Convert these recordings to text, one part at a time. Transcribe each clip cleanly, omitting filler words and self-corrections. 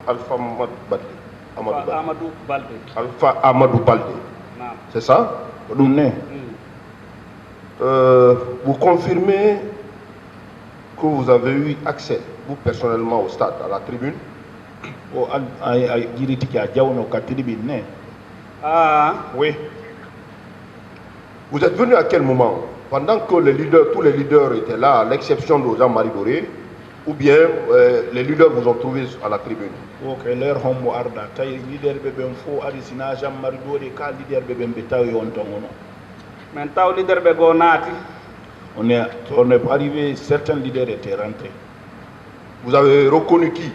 Alpha Amadou Baldé. Alpha Amadou Baldé. C'est ça? Vous confirmez que vous avez eu accès, vous personnellement, au stade, à la tribune? Oui. Vous êtes venu à quel moment? Pendant que tous les leaders étaient là, à l'exception de Jean-Marie Doré, ou bien les leaders vous ont trouvé à la tribune? On est arrivé, certains leaders étaient rentrés. Vous avez reconnu qui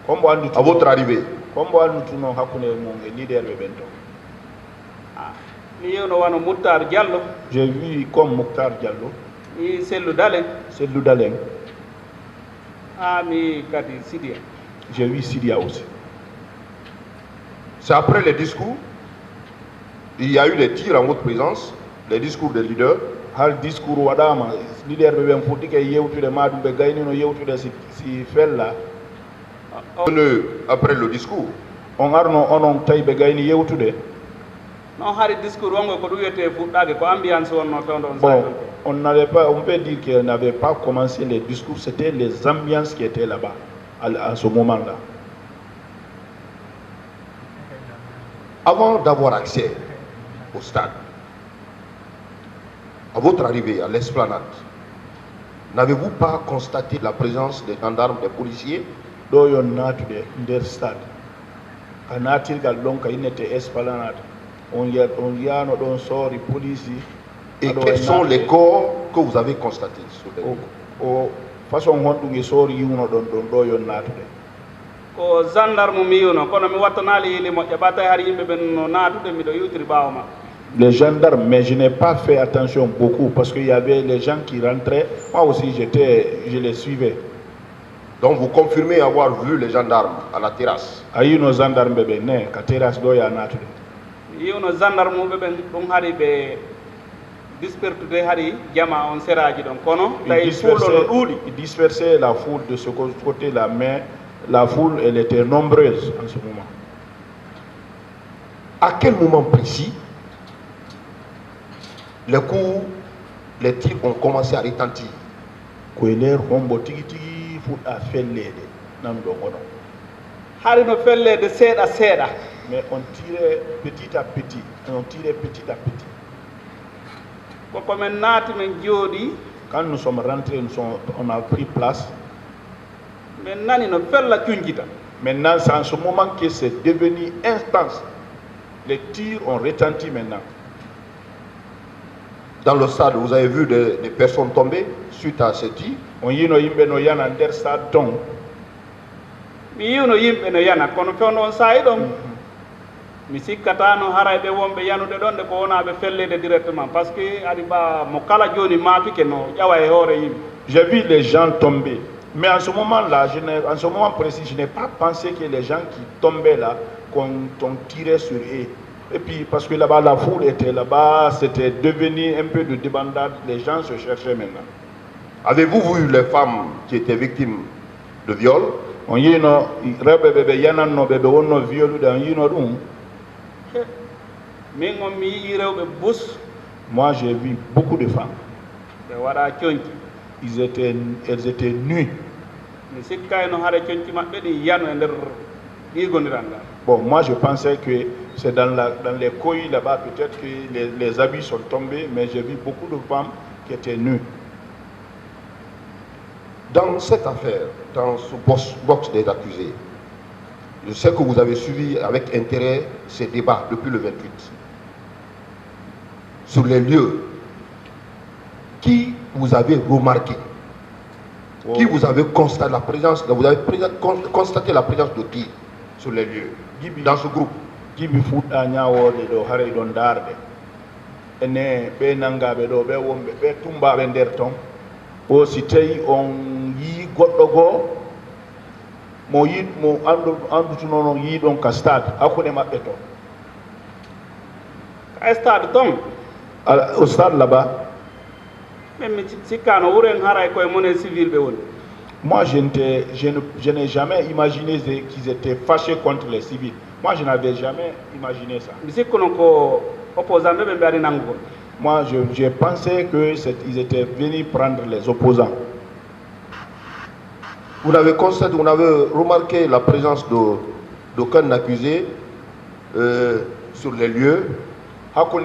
à votre arrivée? J'ai vu comme Mokhtar Diallo. C'est Loudaleng. J'ai vu Sidia aussi. C'est après les discours, il y a eu des tirs en votre présence, les discours des leaders. Hal discours wadama leader be ben fudike yewtude madum be gaynino yewtude si fella après le discours on arno onon tay be gayni yewtude non hari discours wango ko duyete fuddage ko ambiance wonno tondon bon on peut dire qu'elle n'avait pas commencé les discours, c'était les ambiances qui étaient là-bas à ce moment-là. Avant d'avoir accès au stade, à votre arrivée à l'esplanade, n'avez-vous pas constaté la présence des gendarmes, des policiers? Et quels sont les corps que vous avez constatés sur les lieux? ko gendarme mi yuno kono mi wattanali ili mo ƴaɓata har yimɓe ɓen no natude miɗo yewtiri ɓawma. Les gendarmes, mais je n'ai pas fait attention beaucoup parce qu'il y avait les gens qui rentraient. Moi aussi, je les suivais. Donc vous confirmez avoir vu les gendarmes à la terrasse? Ayi no gendarme bebe ne ka terrasse do ya natude. Yiwno gendarme ɓe ɓen ɗum haari ɓe dispertude haari jama on seraji ɗon kono tawi fullo no ɗuuɗi. Disperser la foule de ce côté-là, mais la foule elle était nombreuse en ce moment. À quel moment précis les coups, les tirs ont commencé à retentir? Hari no fellede seeɗa seeɗa. Mais on tirait petit à petit. On tirait petit à petit. Koko men naati men jooɗi. Quand nous sommes rentrés, on a pris place. Men nani no fella cuñjita. Maintenant, c'est en ce moment que c'est devenu intense. Les tirs ont retenti maintenant. Dans le stade, vous avez vu des personnes tomber suite à ces tirs? On yino yimɓe no yana nder stade ton. Mi yiwno yimɓe no yana kono fewno on saayi ɗon mi sikkata no haray ɓe wonɓe yanude ɗon de ko wonaɓe fellede directement par ce que aɗi ɓa mo kala joni maafike no ƴawa e hoore yimɓe. J'ai vu les gens tomber, mais en ce moment-là, en ce moment précis, je n'ai pas pensé que les gens qui tombaient là, qu'on tirait sur eux. Et puis, parce que là-bas, la foule était là-bas, c'était devenu un peu de débandade, les gens se cherchaient maintenant. Avez-vous vu les femmes qui étaient victimes de viol? On y no rebe bebe yana no bebe wonno violu da yino dum. Min on mi yi rewbe bus. Moi j'ai vu beaucoup de femmes. Be wada cionki. Elles étaient nues. Mi sikkay no hare cionki mabbe di yanu e nder digondiranga. Bon, moi je pensais que c'est dans les couilles là-bas peut-être que les habits sont tombés, mais j'ai vu beaucoup de femmes qui étaient nues. Dans cette affaire, dans ce box des accusés, je sais que vous avez suivi avec intérêt ces débats depuis le 28. Sur les lieux, qui vous avez remarqué? Oh. Qui vous avez constaté la présence? Vous avez constaté la présence de qui sur les lieux? Dans ce groupe? Gibi fuɗɗa ñawoode ɗo hara ɗon darde ene ɓe nangaɓe ɗo ɓe wonɓe ɓe tumbaɓe nder ton o si tawi on yii goɗɗo goo mo andutuno noon yiiɗon ka stade hakkude maɓɓe to ka stade ton au stade là-bas men mi sikkano wuren haray koye mone civil ɓe woni Moi, je n'ai jamais imaginé qu'ils étaient fâchés contre les civils. Moi, je n'avais jamais imaginé ça. Moi, j'ai pensé qu'ils étaient venus prendre les opposants. Vous avez constaté, vous avez remarqué la présence d'aucun accusé sur les lieux. Ou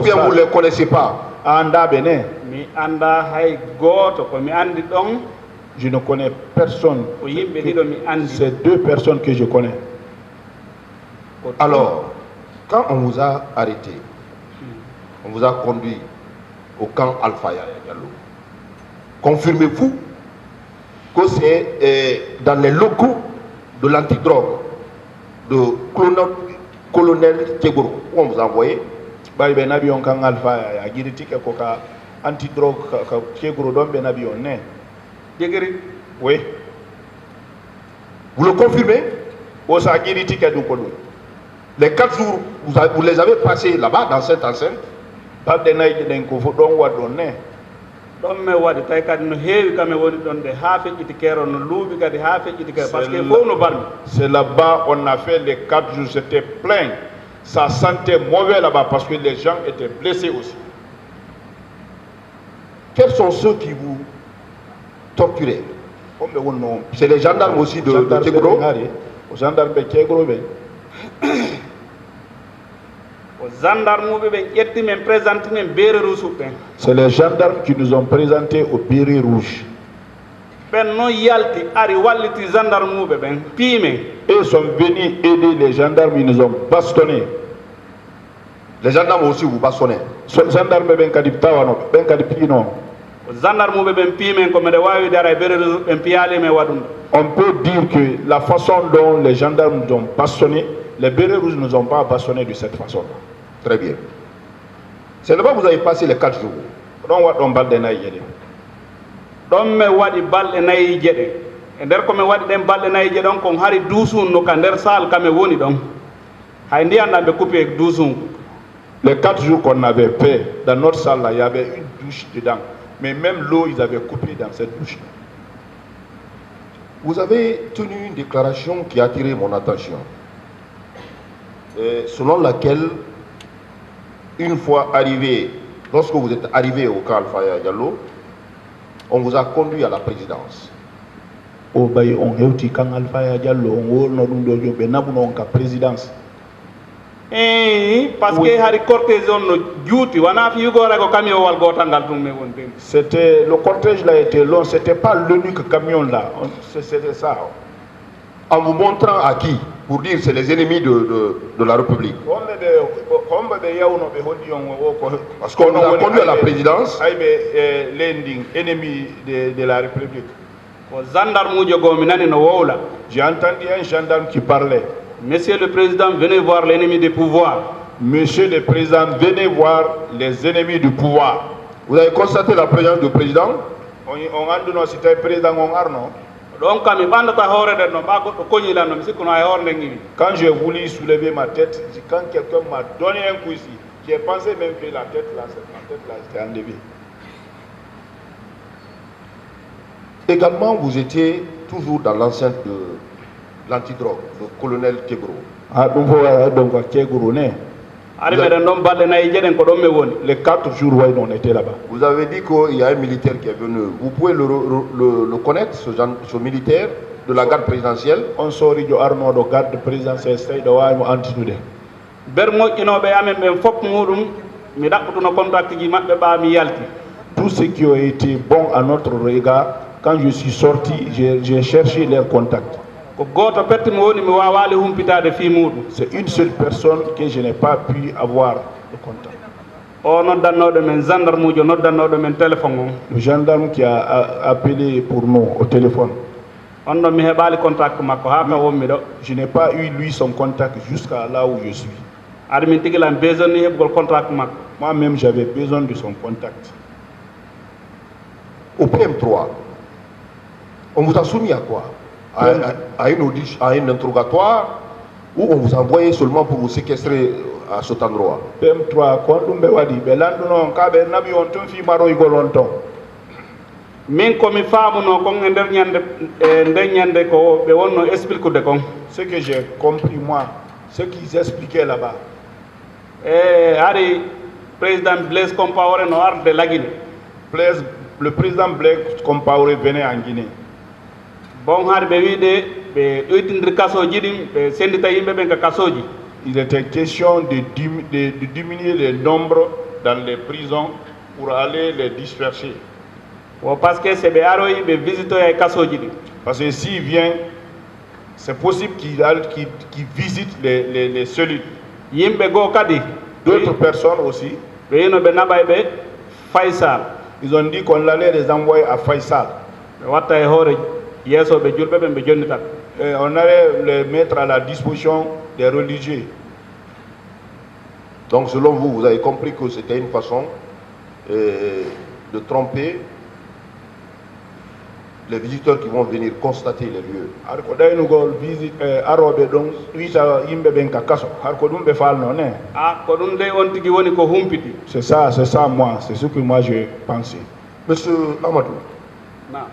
bien vous ne les connaissez pas? Je ne connais personne. C'est deux personnes que je connais. Alors, quand on vous a arrêté, on vous a conduit au camp Alpha Yaya Diallo, confirmez-vous que c'est dans les locaux de l'antidrogue de colonel Tchegoro où on vous a envoyé? Antidrogue oui. Vous le confirmez? Les 4 jours, vous les avez passés là-bas dans cette enceinte? parce que c'est là-bas on a fait les 4 jours, c'était plein. Ça sentait mauvais là-bas parce que les gens étaient blessés aussi. Quels sont ceux qui vous torturaient? C'est les gendarmes aussi de Tchegoro? C'est les gendarmes qui nous ont présentés au Béret Rouge. Ils sont venus aider les gendarmes, ils nous ont bastonnés. Les gendarmes aussi vous bastonnaient? Les gendarmes on peut dire que la façon dont les gendarmes nous ont bastonnés, les Bérets Rouges ne nous ont pas bastonnés de cette façon-là. Très bien. C'est là-bas que vous avez passé les 4 jours. Les 4 jours qu'on avait fait, dans notre salle, là, il y avait une douche dedans. Mais même l'eau, ils avaient coupé dans cette douche. Vous avez tenu une déclaration qui a attiré mon attention, selon laquelle, une fois arrivé, lorsque vous êtes arrivé au camp Alpha Yaya Diallo, on vous a conduit à la présidence. C'était le cortège là était long, c'était pas l'unique camion là, c'était ça. En vous montrant à qui? Pour dire c'est les ennemis de la République. Parce qu'on nous a conduit à la présidence. Ennemis de la République. J'ai entendu un gendarme qui parlait. Monsieur le Président, venez voir l'ennemi du pouvoir. Monsieur le Président, venez voir les ennemis du pouvoir. Vous avez constaté la présence du président? Quand j'ai voulu soulever ma tête, quand quelqu'un m'a donné un coup ici, j'ai pensé même que ma tête là s'était enlevée. Également, vous étiez toujours dans l'enceinte de l'antidrogue, le colonel Tchegoro. Les 4 jours où on était là-bas. Vous avez dit qu'il y a un militaire qui est venu. Vous pouvez le connaître, ce militaire de la garde présidentielle? On sort de Arnaud de garde présidentielle, c'est de Waïmo Antinoude. Tout ce qui a été bon à notre regard, quand je suis sorti, j'ai cherché leurs contacts. C'est une seule personne que je n'ai pas pu avoir de contact. Le gendarme qui a appelé pour nous au téléphone. Je n'ai pas eu lui son contact jusqu'à là où je suis. Moi-même j'avais besoin de son contact. Au PM3, on vous a soumis à quoi? À une audition, à un interrogatoire, ou on vous a envoyé seulement pour vous séquestrer à cet endroit. PM3 kon ɗum ɓe waɗi ɓe landuno ka ɓe naɓi on tun fi maroygol on ton min komi faamuno kon e nder ñande ko ɓe wonno expliquede kon. Ce que j'ai compris moi ce qu'ils expliquaient là-bas hari président Blaise Compaoré no arde lagine. Le président Blaise Compaoré venait en Guinée. Bon hari ɓe wiide ɓe ɗoytindir kasoji ɗin ɓe sendita yimɓe ɓen ka kasoji. Il était question de diminuer le nombre dans les prisons pour aller les disperser. Parce que c'est ɓe aroyi ɓe visitoya e kasoji ɗin. Parce que s'il vient, c'est possible qu'il visite les cellules. Yimɓe goo kadi D'autres personnes aussi, ɓe yino ɓe naɓay ɓe Faysal. ils ont dit qu'on allait les envoyer à Faysal. ɓe watta e hoore yeesoɓe julɓe ɓen ɓe jonnitat. Et on allait les mettre à la disposition des religieux. Donc selon vous, vous avez compris que c'était une façon de tromper les visiteurs qui vont venir constater les lieux. Har ko ɗaynugol visite aroɓe ɗon wiita yimɓe ɓen ka kaso har ko ɗum ɓe falno ne. Ko ɗum de on tigi woni ko humpiti. C'est ça moi, c'est ce que moi j'ai pensé. Monsieur Amadou, Na.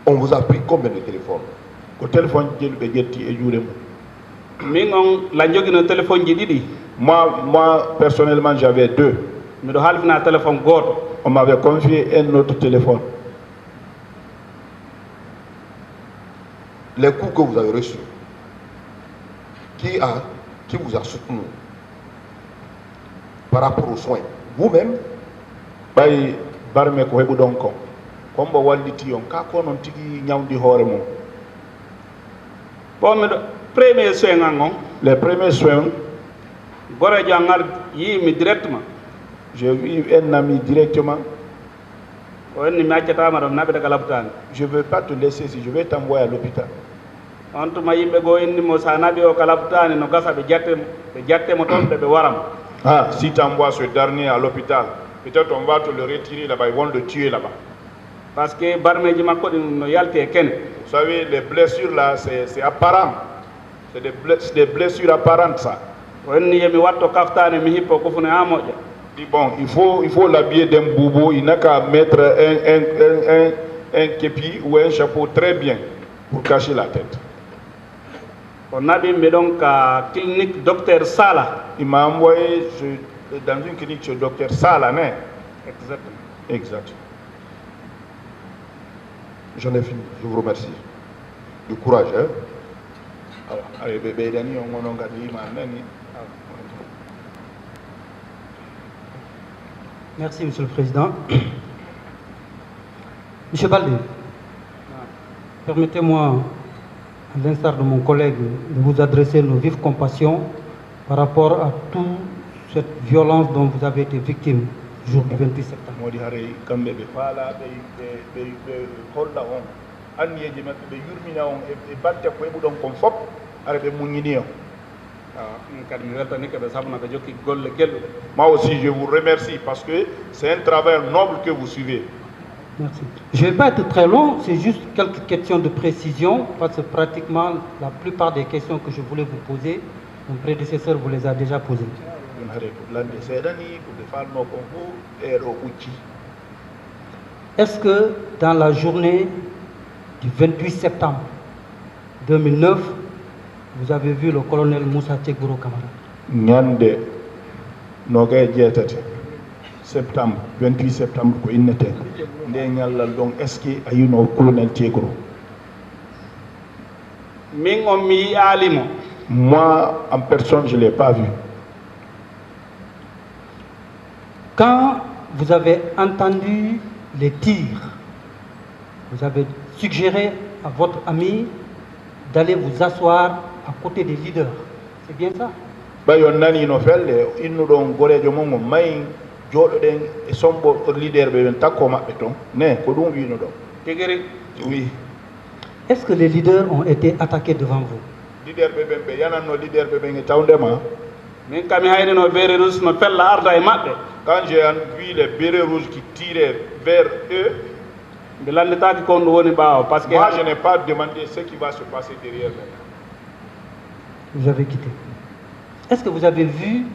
on vous a pris combien de téléphones? Ko téléphone jeli ɓe ƴetti e juuɗe mum. Min on la jogino téléphone ji ɗiɗi. Moi personnellement j'avais 2. Miɗo halfina téléphone goto. On m'avait confié un autre téléphone. Les coups que vous avez reçus, qui vous a soutenu par rapport aux soins? Vous-même? ɓay barme ko heɓuɗon kon kombo walliti on ka ko noon tigi ñawdi hoore mum. Bon miɗo premier soin an on Les premiers soins, gorejo an ar yimi directement. j'ai vu un ami directement. O wenni mi accatama ɗon naɓe daga labtani. Je ne veux pas te laisser ici, je vais t'envoyer à l'hôpital. On tuma yimɓe goo innimo sa naɓi o ka labtani no gasa ɓe jattemo toon ɓe waramo. Ah, si tu envoies ce dernier à l'hôpital, peut-être on va te le retirer là-bas, ils vont le tuer là-bas. Par ce que barmeji makko ɗin no yalti e kene. Vous savez, les blessures là, c'est apparent. C'est des blessures apparentes ça. O wenni yomi watto kaftani mi hippo ko fune ha moƴƴa. Dis bon, il faut l'habiller d'un boubou, il n'a qu'à mettre un képi ou un chapeau très bien pour cacher la tête. O naɓi mbiɗon ka clinique docteur Sala. Il m'a envoyé dans une clinique chez le docteur Sala, né? Exactement. Exact. J'en ai fini, je vous remercie. Du courage, hein? Alors, allez, bébé, Dani, on a gardé Nani. Merci, Monsieur le Président. Monsieur Baldé, permettez-moi, à l'instar de mon collègue, de vous adresser nos vives compassions par rapport à toute cette violence dont vous avez été victime le jour du 28 septembre. Modi hare kamɓe ɓe faala ɓe holla on anniyeji maɓɓe ɓe yurmina on e batte ko heɓuɗon kon fof hare ɓe muñini on. Min kadi mi weltanike ɓe sabu no ɓe jokki golle gelɗuɗe. Moi aussi je vous remercie parce que c'est un travail noble que vous suivez. Merci. Je ne vais pas être très long, c'est juste quelques questions de précision, parce que pratiquement la plupart des questions que je voulais vous poser, mon prédécesseur vous les a déjà posées. ɗum hare lande seeɗani ko ɓe falno kon fof e ɗo ɓucci. Est-ce que dans la journée du 28 septembre 2009, vous avez vu le colonel Moussa Tchekbouro Camara? ñande noga e jeetati septembre 28 septembre ko inneten nde ñallal ɗon est ce que a yino colonel Tchekbouro? Min on mi yiyalimo. Moi en personne je ne l'ai pas vu. Quand vous avez entendu les tirs, vous avez suggéré à votre ami d'aller vous asseoir à côté des leaders. C'est bien ça? ɓayon nanino felle innuɗon gorejo mon o mayi jooɗoɗen e sombo leader ɓe ɓen takko maɓɓe toon ne ko ɗum wino ɗon. Tigiri. Oui. Est-ce que les leaders ont été attaqués devant vous? Leader ɓe ɓen ɓe yananno leader ɓe ɓen e tawndema. Min kami haynino beere rouge no fella arda e maɓɓe. Quand j'ai vu les bérets rouges qui tiraient vers eux, mbi landitaki kon ɗum woni ɓaawo par ce que moi je n'ai pas demandé ce qui va se passer derrière eux. Vous avez quitté. Est-ce que vous avez vu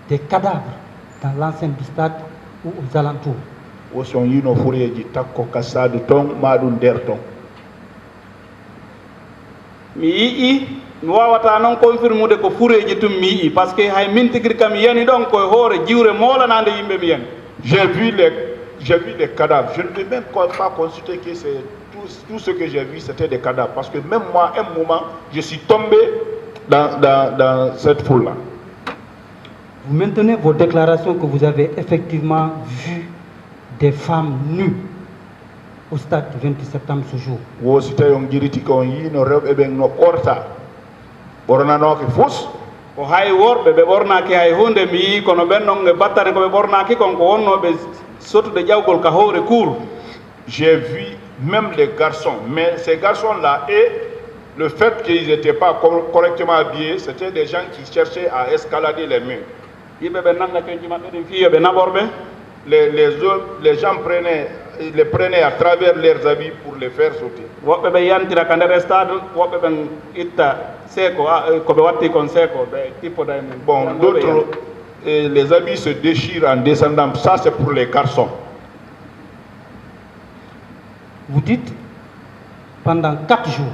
des cadavres dans l'enceinte du stade ou aux alentours? wo son yino fureji takko ka sadu ton maɗum nder ton mi yii mi wawata noon confirmude ko fureji tum mi yii par ce que hay min tigiri kam mi yani ɗon koye hoore jiwre molanade yimɓe mi yani. J'ai vu les cadavres. Je ne peux même pas consulter que c'est tout ce que j'ai vu, c'était des cadavres. Parce que même moi, à un moment, je suis tombé dans cette foule-là. Vous maintenez vos déclarations que vous avez effectivement vu des femmes nues au stade du 28 septembre ce jour. Wo si tawi on jiriti ko on yii no rewɓe ɓen no ɓorta ɓornanoke fus ko hay worɓe ɓe ɓornaki hay hunde mi yii kono ɓen ɗon e battane koɓe ɓornaki kon ko wonnoɓe sotude ƴawgol ka hoore cour. J'ai vu même les garçons, mais ces garçons-là, et le fait qu'ils n'étaient pas correctement habillés, c'était des gens qui cherchaient à escalader les murs. yimɓe ɓe nanga coñci maɓɓe ɗin fiyoɓe naɓorɓe. Les gens les prenaient à travers leurs habits pour les faire sauter. woɓɓe ɓe yantira ka nder stade woɓɓe ɓen itta seeko koɓe watti kon seeko ɓe tippoda e mum. Bon, d'autres, les habits se déchirent en descendant. Ça, c'est pour les garçons. Vous dites, pendant 4 jours,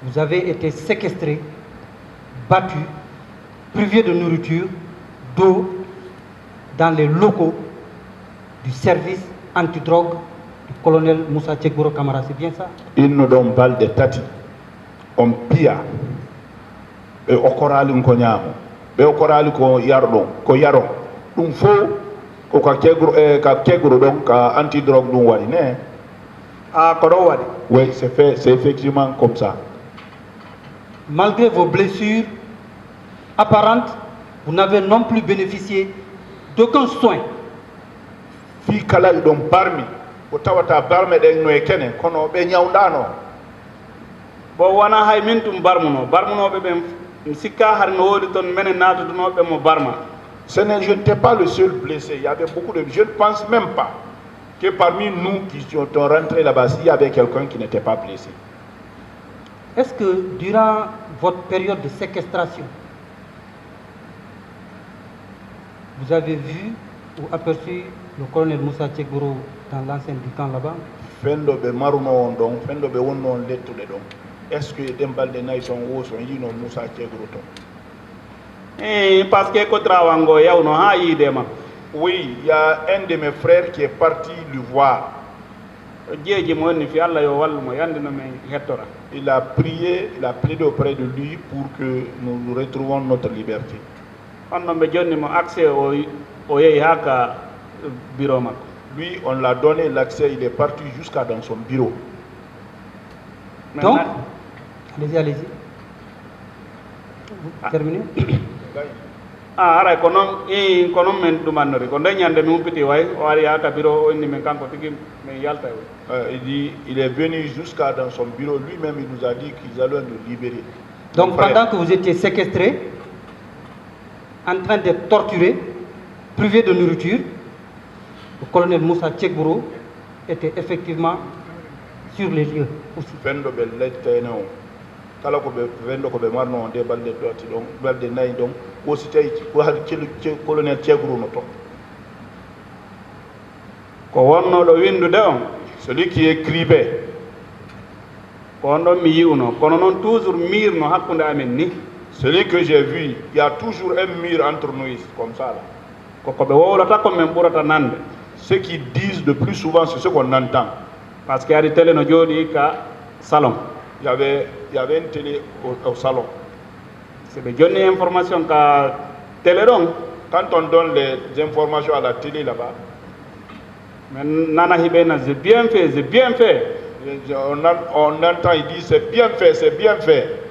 vous avez été séquestrés, battus, privés de nourriture, d'eau, dans les locaux du service antidrogue du colonel Moussa Tchekboro Kamara, c'est bien ça? Ils nous donnent balle de tati, on pilla, et au coral on cognamo, et au coral ko yardon, ko yaron, un faux, ko ka kegro donc ka antidrogue dun wadi ne. Ah, kodo wadi. Oui, c'est effectivement comme ça. Malgré vos blessures apparentes, vous n'avez non plus bénéficié d'aucun soin. Fi kala ɗon barmi ko tawata barme ɗen no e kene kono ɓe ñawdano. bo wona hay min tum barmunoɓe ɓen sikka har no woodi toon menen natudunoɓe mo barma. Je n'étais pas le seul blessé, il y avait beaucoup de... Je ne pense même pas que parmi nous qui sont rentrés là-bas, il y avait quelqu'un qui n'était pas blessé. Est-ce que durant votre période de séquestration, vous avez vu ou aperçu le colonel Moussa Tchekboro dans l'enceinte du camp là-bas? Fendoɓe maruno on ɗon, fendoɓe wonno on lettuɗe ɗon. Est-ce que ɗembalde nayyi ton wo son yino Moussa Tchekboro ton? Parce que ko trawango yawno ha yiidema. Oui, il y a un de mes frères qui est parti le voir. jeeji mo wonni fi Allah yo wallumo yandino men hettora. Il a prié, il a plaidé auprès de lui pour que nous retrouvions notre liberté. On non ɓe jonni mo accès o yehi ha ka bureau makko. Lui, on l'a donné l'accès, il est parti jusqu'à dans son bureau. Donc, allez-y. Vous terminez? Aray ko noon men ɗumannori ko nde ñande mi humpiti way o ari ha ka bureau o inni men kanko tigi min yalta Il dit, il est venu jusqu'à dans son bureau, lui-même il nous a dit qu'ils allaient nous libérer. Donc pendant que vous étiez séquestrés, en train d'être torturés, privés de nourriture, le colonel Moussa Tchekboro était effectivement sur les lieux aussi. Kala ko ɓe wendo ko ɓe marno on de balɗe ɗoti ɗon balɗe nayyi ɗon aussi tawi ko haade colonel Tchekboro no toon ko wonnoɗo windude on celui qui écrivait ko on ɗon mi yiwno kono noon toujours mirno hakkude amen ni. Celui que j'ai vu, il y a toujours un mur entre nous comme ça là. Koko ɓe wowlata ko men ɓurata nande. Ceux qui disent le plus souvent c'est ce qu'on entend. Parce qu'il y a des télé no jooɗi ka salon. Il y avait une télé au salon. C'est ɓe jonni information ka télé ɗon. Quand on donne les informations à la télé là-bas, mais nana hiɓena c'est bien fait, c'est bien fait. On entend, il dit c'est bien fait, c'est bien fait.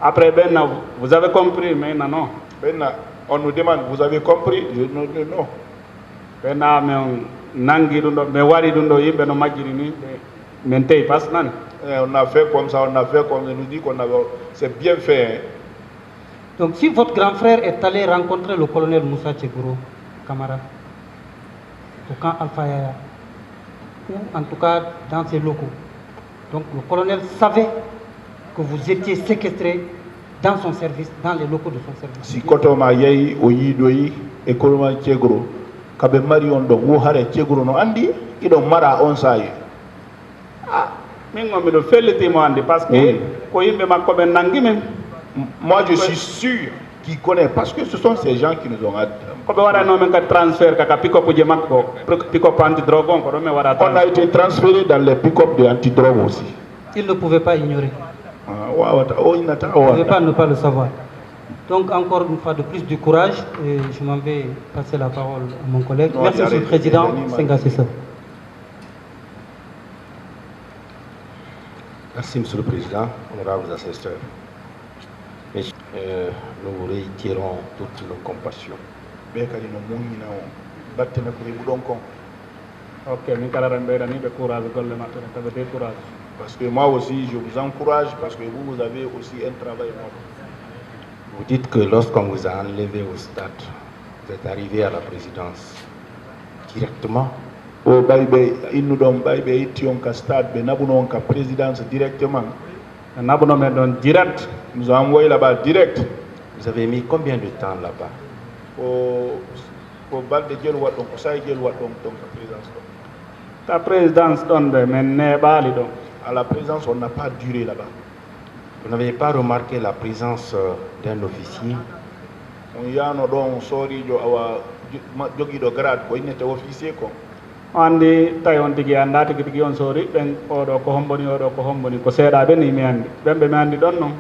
Après benna vous avez compris, mais non. Benna on nous demande vous avez compris? Non. Benna men nangi ɗum ɗo ɓe waɗi ɗum ɗo yimɓe no majjiri ni men teyi pas nani. On a fait comme ça, on a fait comme ça, nous dit qu'on avait, c'est bien fait. Hein. Donc si votre grand frère est allé rencontrer le colonel Moussa Tchekboro Kamara au camp Alpha Yaya, ou en tout cas dans ses locaux, donc le colonel savait que vous étiez séquestré dans son service, dans les locaux de son service. Si kotoma yeyi o yiidoyi e kolma cegro kaɓe mari on ɗon wo hare cegro no andi iɗon mara on sayi. min go miɗo fellitimo andi par ce que ko yimɓe makko ɓe nangi men. Moi je suis sûr qu'il connaît parce que ce sont ces gens qui nous ont ko ɓe waɗano men kadi transfert kaka pick-up uji makko pick-up antidrogue on ko ɗon mi waɗa. On a été transféré dans les pick-up de antidrogue aussi. Il ne pouvait pas ignorer. Il ne pouvait pas ne pas le savoir. Donc encore une fois de plus du courage et je m'en vais passer la parole à mon collègue. Merci Monsieur le Président Senga Sessa. Merci Monsieur le Président, honorables assesseurs. Nous vous réitérons toutes nos compassions. Ok, min kala ren ɓeydaniɓe courage golle maɓɓe ne tawa décourage. Parce que moi aussi je vous encourage parce que vous avez aussi un travail énorme. Vous dites que lorsqu'on vous a enlevé au stade, vous êtes arrivé à la présidence directement. O ɓayɓe innuɗon ɓayɓe itti on ka stade ɓe naɓuno on ka présidence directement. naɓuno men ɗon direct. Nous avons envoyé là-bas direct. Vous avez mis combien de temps là-bas? Ko balɗe jelu waɗ ɗon ko sayi jelu waɗ ɗon ka présidence ɗon. Ta présidence ɗon de men neɓali ɗon. À la présidence on n'a pas duré là-bas. Vous n'avez pas remarqué la présence d'un officier? On yano ɗon sorijo awa joguiɗo grade ko innete officier ko. andi tawi on tigui anda tigui tigui on soori ɓen oɗo ko homboni oɗo ko homboni ko seeɗaɓe ni mi andi ɓenɓe mi andi ɗon noon.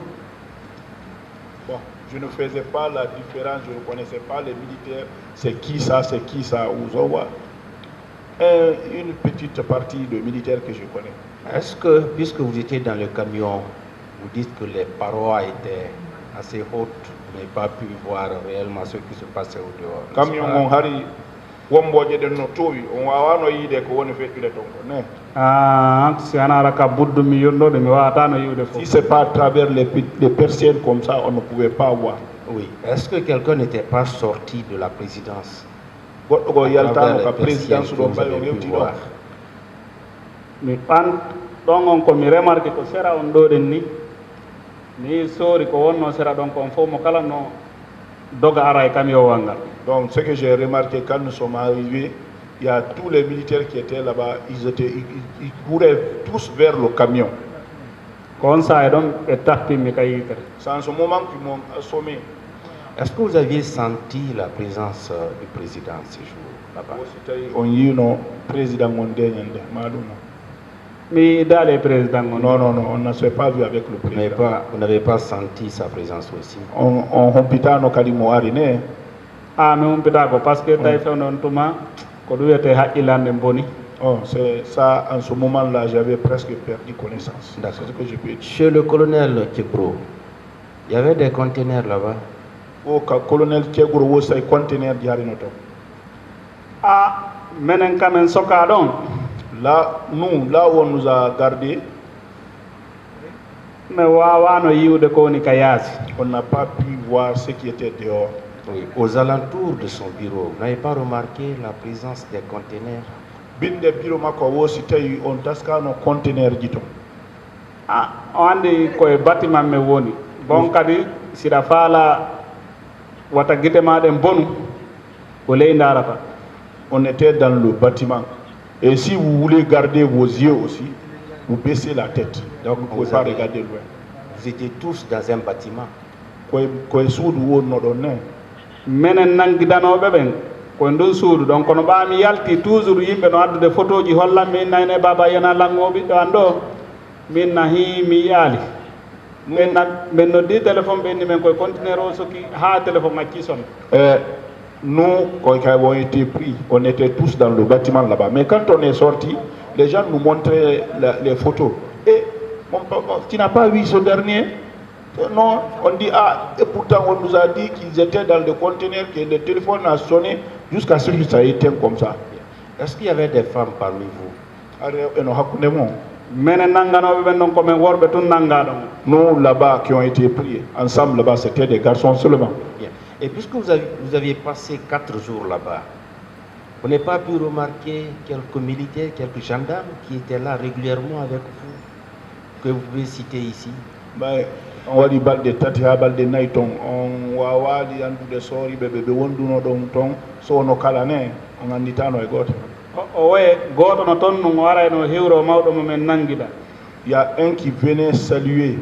Bon, je ne faisais pas la différence, je ne connaissais pas les militaires, c'est qui ça, vous envoie. Une petite partie de militaires que je connais. Est-ce que, puisque vous étiez dans le camion, vous dites que les parois étaient assez hautes, vous n'avez pas pu voir réellement ce qui se passait au dehors? Camion on hari womboje ɗen no towi on wawano yiide ko woni feƴƴude ton ko ne. Si ana ara ka buddumi yonnoɗo mi wawatano yiwde fof. Si c'est pas à travers les persiennes comme ça on ne pouvait pas voir. Oui. Est-ce que quelqu'un n'était pas sorti de la présidence? Goɗɗo ko yaltano ka présidence ɗo ɓayo rewti ɗo. mi ɓan ɗon on ko mi remarque ko sera on ɗoɗen ni mi soori ko wonno sera ɗon ko on fof mo kala no doga ara e camion wangal. Donc ce que j'ai remarqué quand nous sommes arrivés, il y a tous les militaires qui étaient là-bas, ils couraient tous vers le camion. ko on saa e ɗon ɓe tappinmi ka yitere. C'est en ce moment qu'ils m'ont assommé. Est-ce que vous aviez senti la présence du président ces jours là-bas? On yino président on deñande maɗum. mi daale président on. Non, on ne s'est pas vu avec le président. Vous n'avez pas senti sa présence aussi? On humpitano kadi mo ari ne. mi humpitako par ce que tawi fewnon tuma ko ɗum wiyete haqqillande boni. C'est ça, en ce moment-là, j'avais presque perdu connaissance. D'accord. C'est ce que je peux dire. Chez le colonel Tchebro, il y avait des conteneurs là-bas? Au colonel Tchebro, où c'est conteneur d'y aller noto. Menen kamen soka ɗon. Là, là où on nous a gardés, mi wawano yiwde ko woni ka yaasi. On n'a pas pu voir ce qui était dehors. Oui. Aux alentours de son bureau, vous n'avez pas remarqué la présence des conteneurs? Binde bureau makko wo si tawi on taskano conteneur ji ton. O andi koye bâtiment me woni bon kadi siɗa faala wata guite maɗen bonu ko ley darata. On était dans le bâtiment et si vous voulez garder vos yeux aussi, vous baissez la tête, donc vous ne pouvez pas regarder loin. Vous étiez tous dans un bâtiment? Koye suudu wonno ɗon ne. Menen nanguidanoɓe ɓen ko ndun suudu donc kono ɓami yalti toujours yimɓe no addude photo ji hollanmi min nayne baba yana lango ɓiɗɗo an ɗo min nahi mi yaali ɓen noddi téléphone ɓenni men koye conteneur o soki ha téléphone acci son. Nous, quand ils ont été pris, on était tous dans le bâtiment là-bas. Mais quand on est sorti, les gens nous montraient les photos. Et tu n'as pas vu ce dernier? Non, on dit et pourtant on nous a dit qu'ils étaient dans le conteneur, que le téléphone a sonné jusqu'à ce que ça ait été comme ça. Est-ce qu'il y avait des femmes parmi vous? Nous là-bas qui ont été pris ensemble là-bas, c'était des garçons seulement. Bien. Et puisque vous aviez passé 4 jours là-bas, vous n'avez pas pu remarquer quelques militaires, quelques gendarmes qui étaient là régulièrement avec vous, que vous pouvez citer ici? on waɗi balɗe tati ha balɗe nayyi ton on wawali andude sooriɓe ɓe wonduno ɗon ton sowno kala ne on anditano e goto. o waye goto no toon no wara no hewro mawɗo momen nanguiɗa. Il y a un qui venait saluer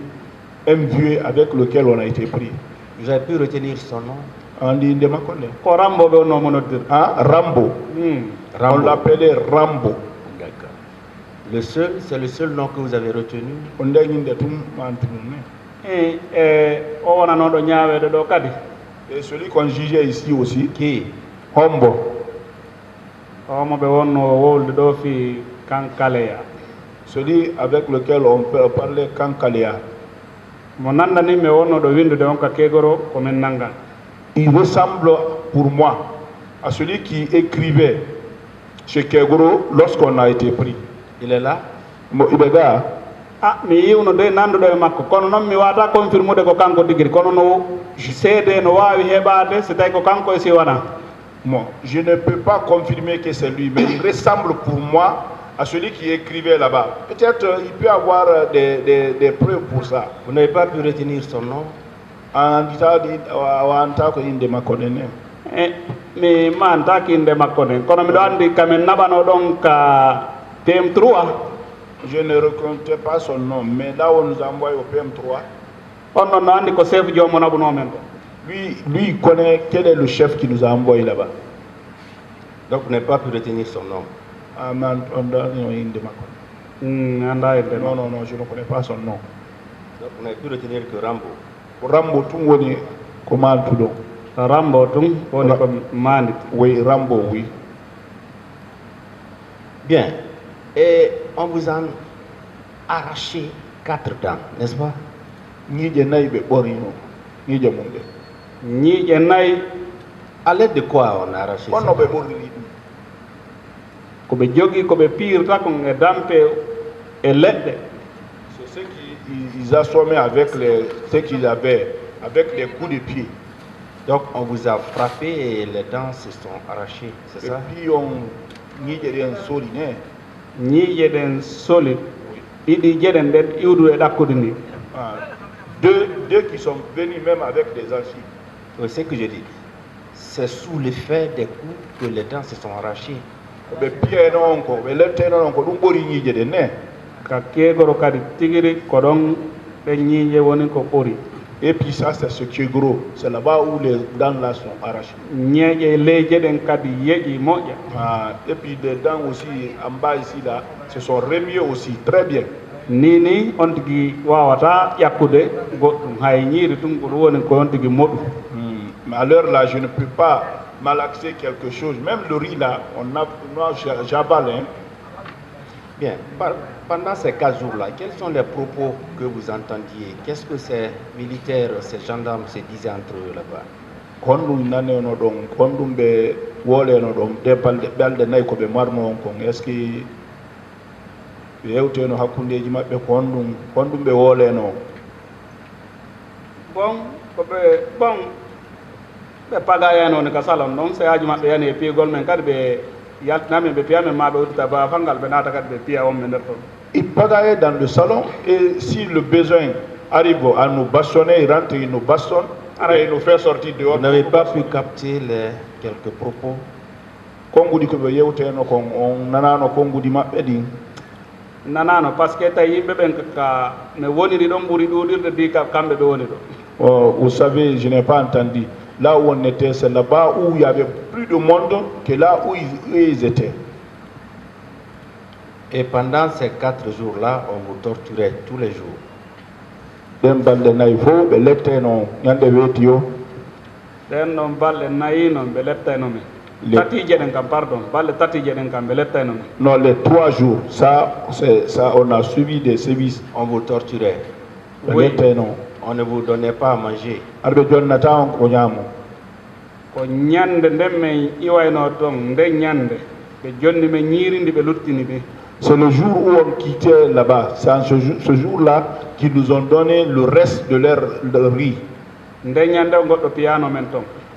un vieux avec lequel on a été pris. Vous avez pu retenir son nom? Andi inde makko nde ko Rambo ɓe wonno monoddir. Rambo. On l'appelait Rambo. D'accord. C'est le seul nom que vous avez retenu? On ndeñinde tum mantunne. O wonanoɗo ñaawede ɗo kadi. Et celui qu'on jugeait ici aussi, Qui? Hombo. Omo ɓe wonno wowlde ɗo fi Kankaleya. Celui avec lequel on peut parler Kankalea. Mo nandani mi wonno ɗo windude on ka Kegoro komin nangan. Il ressemble pour moi à celui qui écrivait chez Kegoro lorsqu'on a été pris. Il est là? Ibega. Mi yiwno de nanduɗo e makko kono noon mi wata confirmude ko kanko tigiri kono no seede no wawi heɓade si tawi ko kanko e si wona. Bon, je ne peux pas confirmer que c'est lui, mais il ressemble pour moi à celui qui écrivait là-bas. Peut-être il peut avoir des preuves pour ça. Vous n'avez pas pu retenir son nom? Mi mantaki inde makko nden kono miɗo andi kamin naɓano ɗon ka PM3. Je ne racontais pas son nom, mais là on nous a envoyé au PM3. On non no andi ko chef jomum naɓunomen ɗo. Lui, il connaît quel est le chef qui nous a envoyé là-bas. Donc vous n'avez pas pu retenir son nom? Non, non, je ne connais pas son nom. Donc vous n'avez pu retenir que Rambo? Rambo, tout le monde, comment tout le monde? Rambo, tout le monde. Oui, Rambo, oui. Bien. Et on vous a arraché 4 dents, n'est-ce pas? À l'aide de quoi on a arraché ça? C'est ce qu'ils assommaient avec ce qu'ils avaient, avec les coups de pied. Donc on vous a frappé et les dents se sont arrachées, c'est ça? Et puis on n'y a rien soliné. Deux qui sont venus même avec des archives. Oui, c'est ce que je dis. C'est sous l'effet des coups que les dents se sont arrachées. Et puis ça, c'est ce qui est gros. C'est là-bas où les dents là sont arrachées. Et puis les dents aussi, en bas ici, là, se sont remuées aussi, très bien. Nini on tigi wawata yakkude goɗɗum hay ñiiri tum ko ɗum woni ko on tigi moɗum. Mais à l'heure là, je ne peux pas malaxer quelque chose. Même le riz là, on a jabalé. Bien. Pendant ces 4 jours-là, quels sont les propos que vous entendiez? Qu'est-ce que ces militaires, ces gendarmes se disaient entre eux là-bas? Kondum naneno ɗon, kondum ɓe woleno ɗon ɓalɗe nayyi ko ɓe marno on kon. Est ce que ɓe yewteno hakkundeji maɓɓe kondum ɓe woleno? Bon ɓe pagayano ka salon ɗon so yaji maɓɓe yani e piyegol men kadi ɓe yaltinamen ɓe piyamen ma ɓe uddita ba fangal ɓe naata kadi ɓe piya on ɓe nder ton. Il pagaillait dans le salon et si le besoin arrive à nous bastonner, il rentre, il nous bastonne et il nous fait sortir dehors. Vous n'avez pas pu capter quelques propos? Kongudi ko ɓe yewteno kon on nanano kongudi maɓɓe ɗin. Nanano par ce que tawi yimɓe ɓen ka ne woniri ɗon ɓuuri ɗuɗirde di kamɓe ɓe woni ɗo. Vous savez, je n'ai pas entendu. Là où on était, c'est là-bas où il y avait plus de monde que là où ils étaient. Et pendant ces 4 jours-là, on vous torturait tous les jours. Non, les 3 jours, ça, on a suivi des sévices. On vous torturait. Oui. On ne vous donnait pas à manger. C'est le jour où on quittait là-bas. C'est ce jour-là qu'ils nous ont donné le reste de leur riz.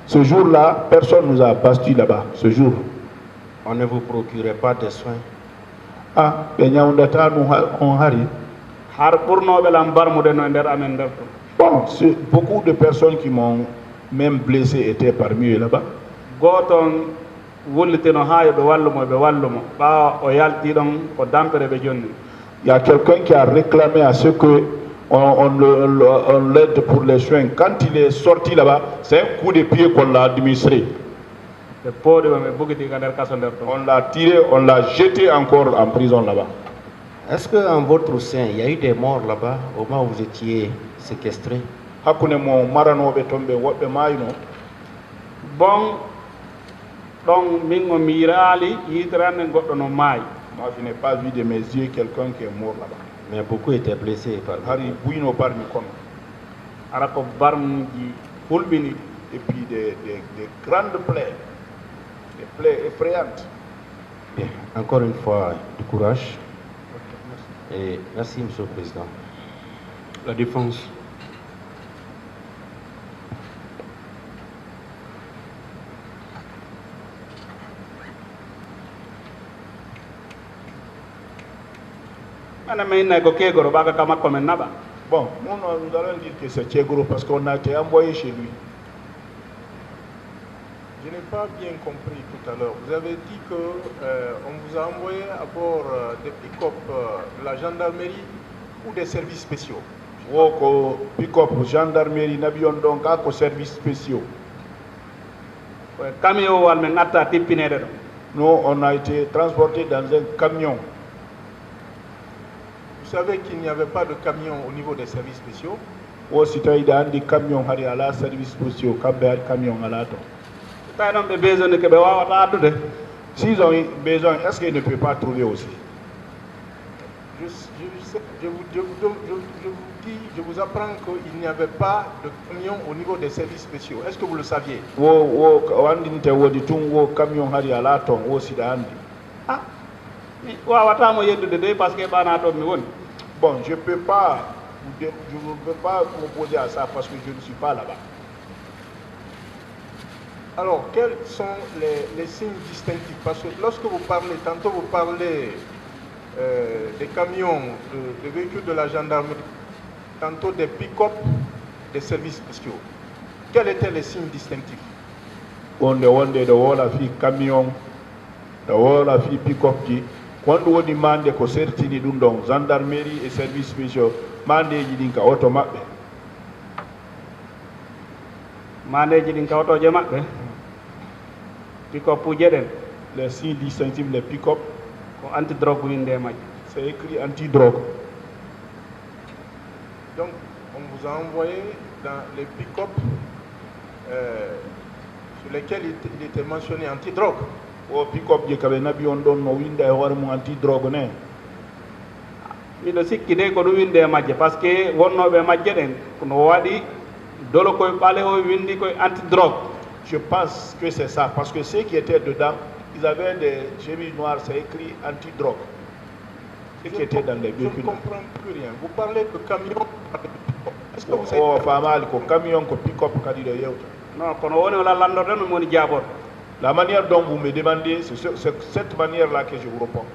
Ce jour-là, personne ne nous a battu là-bas. Ce jour. On ne vous procurait pas de soins. Ah, Bon, beaucoup de personnes qui m'ont même blessé étaient parmi eux là-bas. Goton wullitino ha yoɓe wallumo ɓe wallumo ɓawa o yalti ɗon ko dampere ɓe jonni. Il y a quelqu'un qui a réclamé à ce que on l'aide pour les soins. Quand il est sorti là-bas, c'est un coup de pied qu'on l'a administré. On l'a tiré, on l'a jeté encore en prison là-bas. Est-ce qu'en votre sein, il y a eu des morts là-bas au moment où vous étiez séquestré? Bon, donc mingo mirali yitrane goddo no may. Moi, je n'ai pas vu de mes yeux quelqu'un qui est mort là-bas. Mais beaucoup étaient blessés par Harry Bouino parmi comme. Arako barmuji hulbini. Et puis des grandes plaies, des plaies effrayantes. Bien, encore une fois, du courage. Et merci, Monsieur le Président. La défense. Bon, nous allons dire que c'est Tchégoro parce qu'on a été envoyé chez lui. Je n'ai pas bien compris tout à l'heure. Vous avez dit qu'on vous a envoyé à bord des pick-up de la gendarmerie ou des services spéciaux? Pick-up gendarmerie, n'avions donc qu'aux services spéciaux. Nous, on a été transportés dans un camion. Vous savez qu'il n'y avait pas de camion au niveau des services spéciaux? Des camions à la service spéciaux, camion à la s'ils ont besoin, est-ce qu'ils ne peuvent pas trouver aussi? Je vous apprends qu'il n'y avait pas de camion au niveau des services spéciaux. Est-ce que vous le saviez? Bon, je ne peux pas m'opposer à ça parce que je ne suis pas là-bas. Alors, quels sont les signes distinctifs? Parce que lorsque vous parlez, tantôt vous parlez des camions, des véhicules de la gendarmerie, tantôt des pick-up des services spéciaux. Quels étaient les signes distinctifs? On la fille camion, la fille pick-up. Quand on demande que certains dundon gendarmerie et services spéciaux, mandeji din ka auto mabbe. Mandeji din ka auto je mabbe. Pick-up jeden. Les signes distinctifs les pick-up ko anti-drogue winde maj. C'est écrit anti-drogue. Donc on vous a envoyé dans les pick-up sur lesquels il était mentionné anti-drogue. O pick-up je kabe nabi on don no winda e hore mu anti-drogue ne. Miɗo sikki de ko ɗum winde e majje par ce que wonnoɓe majje ɗen no waɗi dolo koye ɓaale o windi koye anti-drogue. Je pense que c'est ça parce que ceux qui étaient dedans, ils avaient des chemises noires, c'est écrit anti-drogue. Ceux qui étaient dans les véhicules. Je ne comprends plus rien. Vous parlez de camion. Est-ce que vous savez? Oh, famal ko camion ko pick-up kadi de yewta. Non, kono woni wala landorde no moni jabor. La manière dont vous me demandez, c'est cette manière-là que je vous réponds.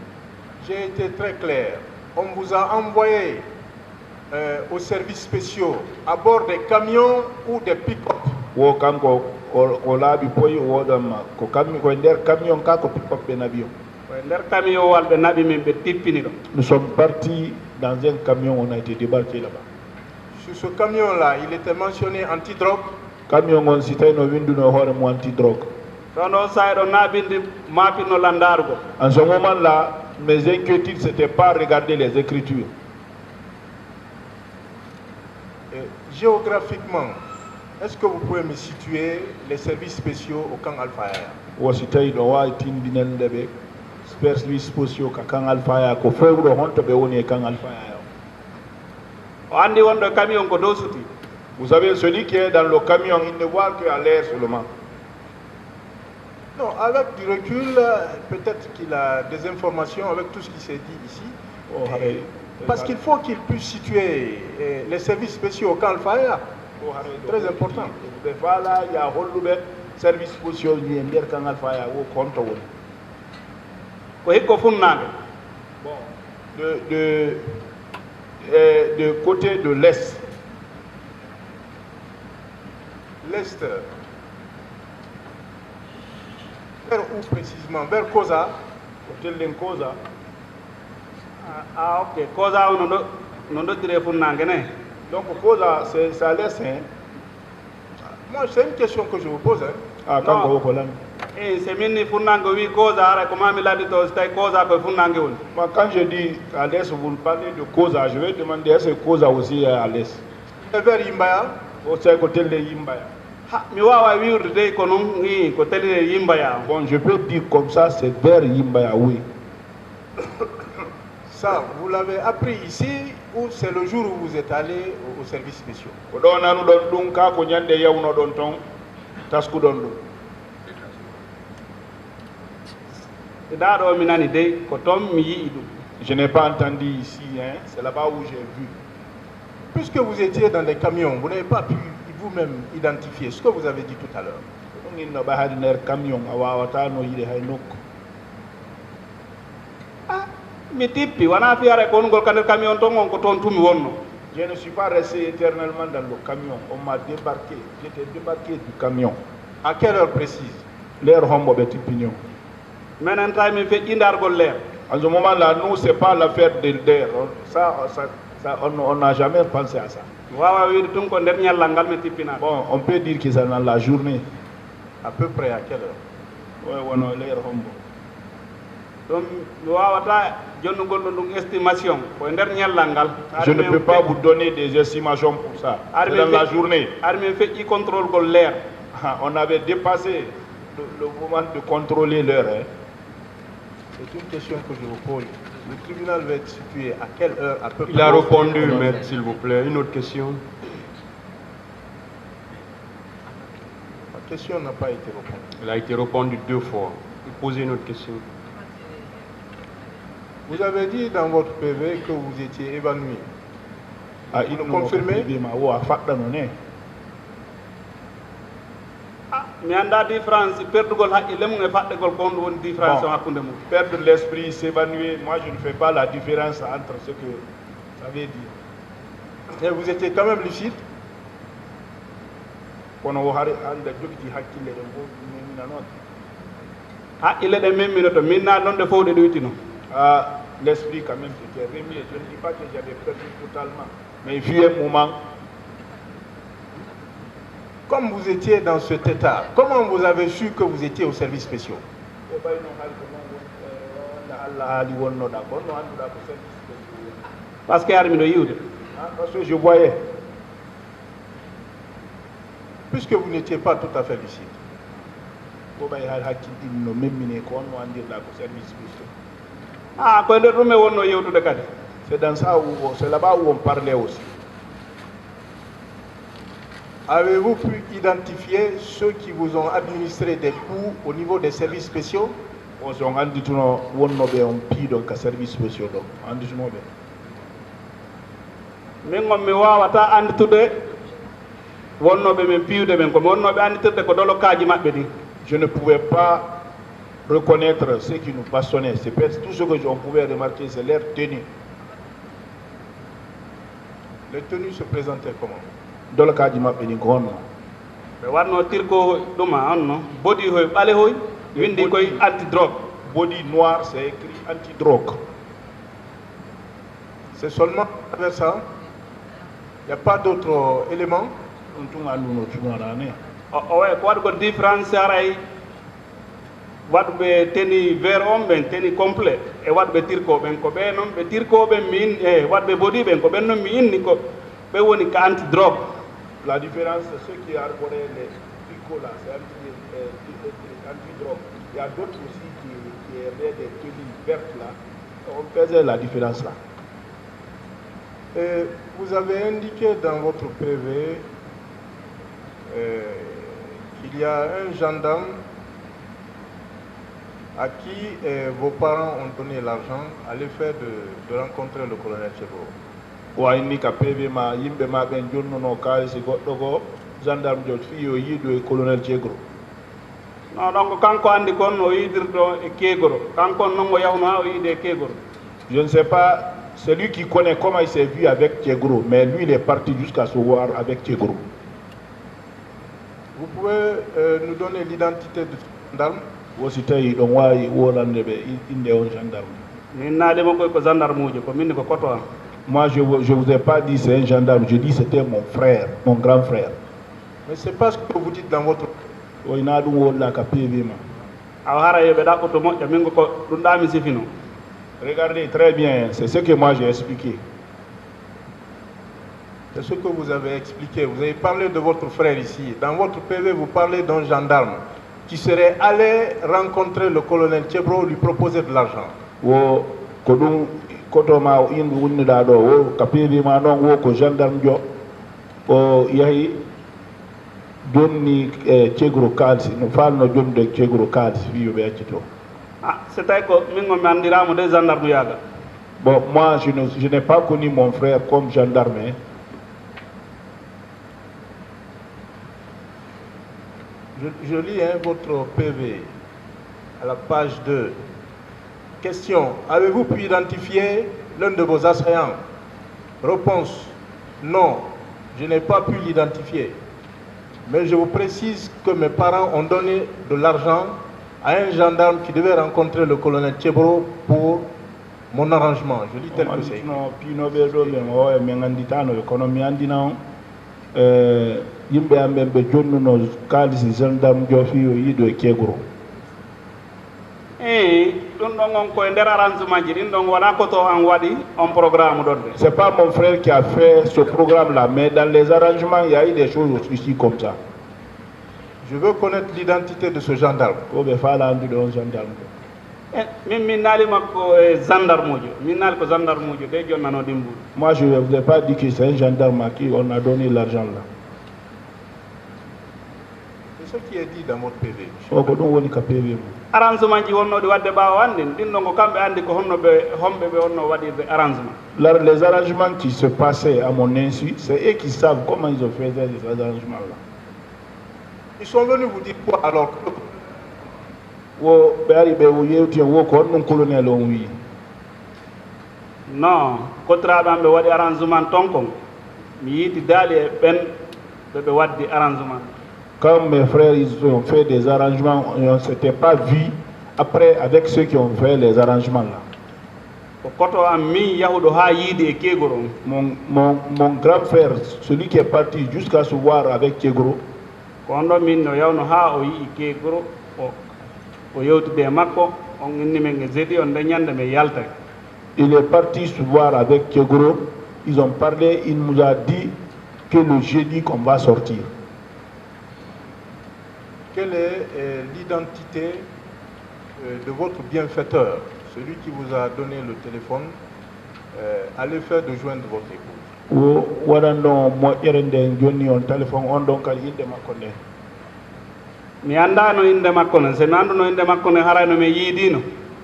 J'ai été très clair. On vous a envoyé aux services spéciaux à bord des camions ou des pick-up. Nous sommes partis dans un camion, on a été débarqués là-bas. Sur ce camion-là, il était mentionné anti-drogue. Camion on cité no windu no hore mo anti-drogue. En ce moment-là, mes inquiétudes, c'était pas regarder les écritures. Géographiquement, est-ce que vous pouvez me situer les services spéciaux au camp Alpha Air? Services spéciaux au camp Alpha Air, ko fewro honto be woni camp Alpha Air. Vous savez, celui qui est dans le camion, il ne voit qu'à l'air seulement. Non, avec du recul, peut-être qu'il a des informations avec tout ce qui s'est dit ici. Parce qu'il faut qu'il puisse situer les services spéciaux au camp Alpha. Très important. Voilà, il y a un service spéciaux qui est dans le camp Alpha au compte. De côté de l'est, l'Est. Vers où précisément? Vers Koza? Hôtel Lenkosa. Ah, ok. Koza non do dire Funangue, né? Donc Kosa, c'est à l'est, hein? Moi, c'est une question que je vous pose. Hein. Ah, quand vous parlez. C'est mini Funangue, oui, Koza, comment il a dit que Koza peut Funangue. Moi, quand je dis à l'est, vous parlez de Kosa, je vais demander est-ce que Kosa aussi est à l'est? Et vers Yimbaya? C'est côté de Yimbaya. Bon, je peux dire comme ça, c'est vers Yimbaya, oui. Ça, vous l'avez appris ici ou c'est le jour où vous êtes allé au service spéciaux? Je n'ai pas entendu ici, hein? C'est là-bas où j'ai vu. Puisque vous étiez dans des camions, vous n'avez pas pu vous-même identifier ce que vous avez dit tout à l'heure. Je ne suis pas resté éternellement dans le camion. On m'a débarqué. J'étais débarqué du camion. À quelle heure précise? L'air hombo beti pignon. En ce moment-là, nous, ce n'est pas l'affaire de l'air. On n'a jamais pensé à ça. Bon, on peut dire que c'est dans la journée. À peu près à quelle heure? Oui, on a l'air hombo. Je ne peux pas vous donner des estimations pour ça. C'est dans la journée. On avait dépassé le moment de contrôler l'heure. Hein. C'est une question que je vous pose. Le tribunal va être situé à quelle heure à peu près? Il a répondu, maître, s'il vous plaît. Une autre question. La question n'a pas été répondue. Elle a été répondue 2 fois. Vous posez une autre question. Vous avez dit dans votre PV que vous étiez évanoui. Ah, il nous confirmez? Perdre l'esprit, s'évanouir, moi je ne fais pas la différence entre ce que vous avez dit. Et vous étiez quand même lucide? L'esprit quand même c'était remis. Je ne dis pas que j'avais perdu totalement, mais il fut un moment. Comme vous étiez dans cet état, comment vous avez su que vous étiez au service spéciaux? Parce que je voyais. Puisque vous n'étiez pas tout à fait lucide. C'est dans ça où c'est là-bas où on parlait aussi. Avez-vous pu identifier ceux qui vous ont administré des coups au niveau des services spéciaux? Je ne pouvais pas reconnaître ceux qui nous bastonnaient. C'est tout ce que on pouvait remarquer, c'est leur tenue. Les tenues se présentaient comment? Dans le cas du map, il y a anti-drogue. Body noir, c'est écrit anti-drogue. C'est seulement avec ça? Il n'y a pas d'autres éléments? Wadbe teni vert on ben teni complet e wadbe tirko ben ko be non be tirko ben min e wadbe body ben ko ben non mi inni ko be woni ka anti drogue. La différence c'est ceux qui arboraient les picots là, c'est anti drogue. Il y a d'autres aussi qui avaient des tenues vertes là. On faisait la différence là. Et vous avez indiqué dans votre PV qu'il y a un gendarme à qui vos parents ont donné l'argent à l'effet de rencontrer le colonel Tchegro. Gendarme de Fio Yido et colonel Tchegro. Non, donc quand on dit qu'on a eu et Kegro, quand on a eu des Kegro. Je ne sais pas, celui qui connaît comment il s'est vu avec Tchegro, mais lui il est parti jusqu'à se voir avec Tchegro. Vous pouvez nous donner l'identité de ce gendarme? wosi tawi ɗon wawi wolande ɓe inde on gendarme. min naadima koy ko gendarme uji ko minni ko koto am. Moi, je vous ai pas dit c'est un gendarme, je dis c'était mon frère, mon grand frère. Mais c'est pas ce que vous dites dans votre... Oui, na ɗum wollaka PV ma. aw hara yoɓe ɗaɓɓoto moƴƴa min ko ɗum ɗami sifino. Regardez très bien, c'est ce que moi j'ai expliqué. C'est ce que vous avez expliqué. Vous avez parlé de votre frère ici. Dans votre PV, vous parlez d'un gendarme qui serait allé rencontrer le colonel Tchebro, lui proposer de l'argent. Wo ko ɗum kotoma yimɓe wonniɗa ɗo wo ka PV ma noon wo ko gendarme jo o yahi jonni cegro kalsi no falno jonde cegro kalsi wi yoɓe accito. Ah, c'est tawi ko min gomi andiramo de gendarme yaga. Bon, moi je n'ai pas connu mon frère comme gendarme. Hein. Je lis votre PV à la page 2. Question. Avez-vous pu identifier l'un de vos assaillants? Réponse. Non, je n'ai pas pu l'identifier. Mais je vous précise que mes parents ont donné de l'argent à un gendarme qui devait rencontrer le colonel Tchebro pour mon arrangement. Je lis tel que c'est. Yimɓe amɓe ɓe jonnuno kalisi gendarme jo fiyo yiiɗo e kegro. ɗum ɗon on koye nder arrangement ji ɗin ɗon wona koto an waɗi on programme ɗon de. C'est pas mon frère qui a fait ce programme là, mais dans les arrangements il y a eu des choses ici comme ça. Je veux connaître l'identité de ce gendarme. Ko ɓe faala andude on gendarme. min naali makko e gendarme ujo min naali ko gendarme ujo de jonnano dimbuɗo. Moi je ne vous ai pas dit que c'est un gendarme à qui on a donné l'argent là. C'est ce qui est dit dans votre PV. O ko ɗum woni ka PV mo. Arrangement ji wonnoɗi wadde ɓaawa anndi ɗin ɗon ko kamɓe anndi ko honno homɓe ɓe wonno waɗirde arrangement. Les arrangements qui se passaient à mon insu, c'est eux qui savent comment ils ont fait ces arrangements là. Ils sont venus vous dire quoi alors? Wo ɓe ari ɓe yewti wo ko honɗum colonel on wi. Non, kotiraɓe am ɓe waɗi arrangement ton kon mi yiiti daali e ɓen ɓeɓe waddi arrangement. Quand mes frères ils ont fait des arrangements, on ne s'était pas vu après avec ceux qui ont fait les arrangements là. Mon grand frère, celui qui est parti jusqu'à se voir avec Kegro, il est parti se voir avec Kegro. Ils ont parlé, il nous a dit que le jeudi qu'on va sortir. Quelle est l'identité de votre bienfaiteur, celui qui vous a donné le téléphone à l'effet de joindre votre épouse?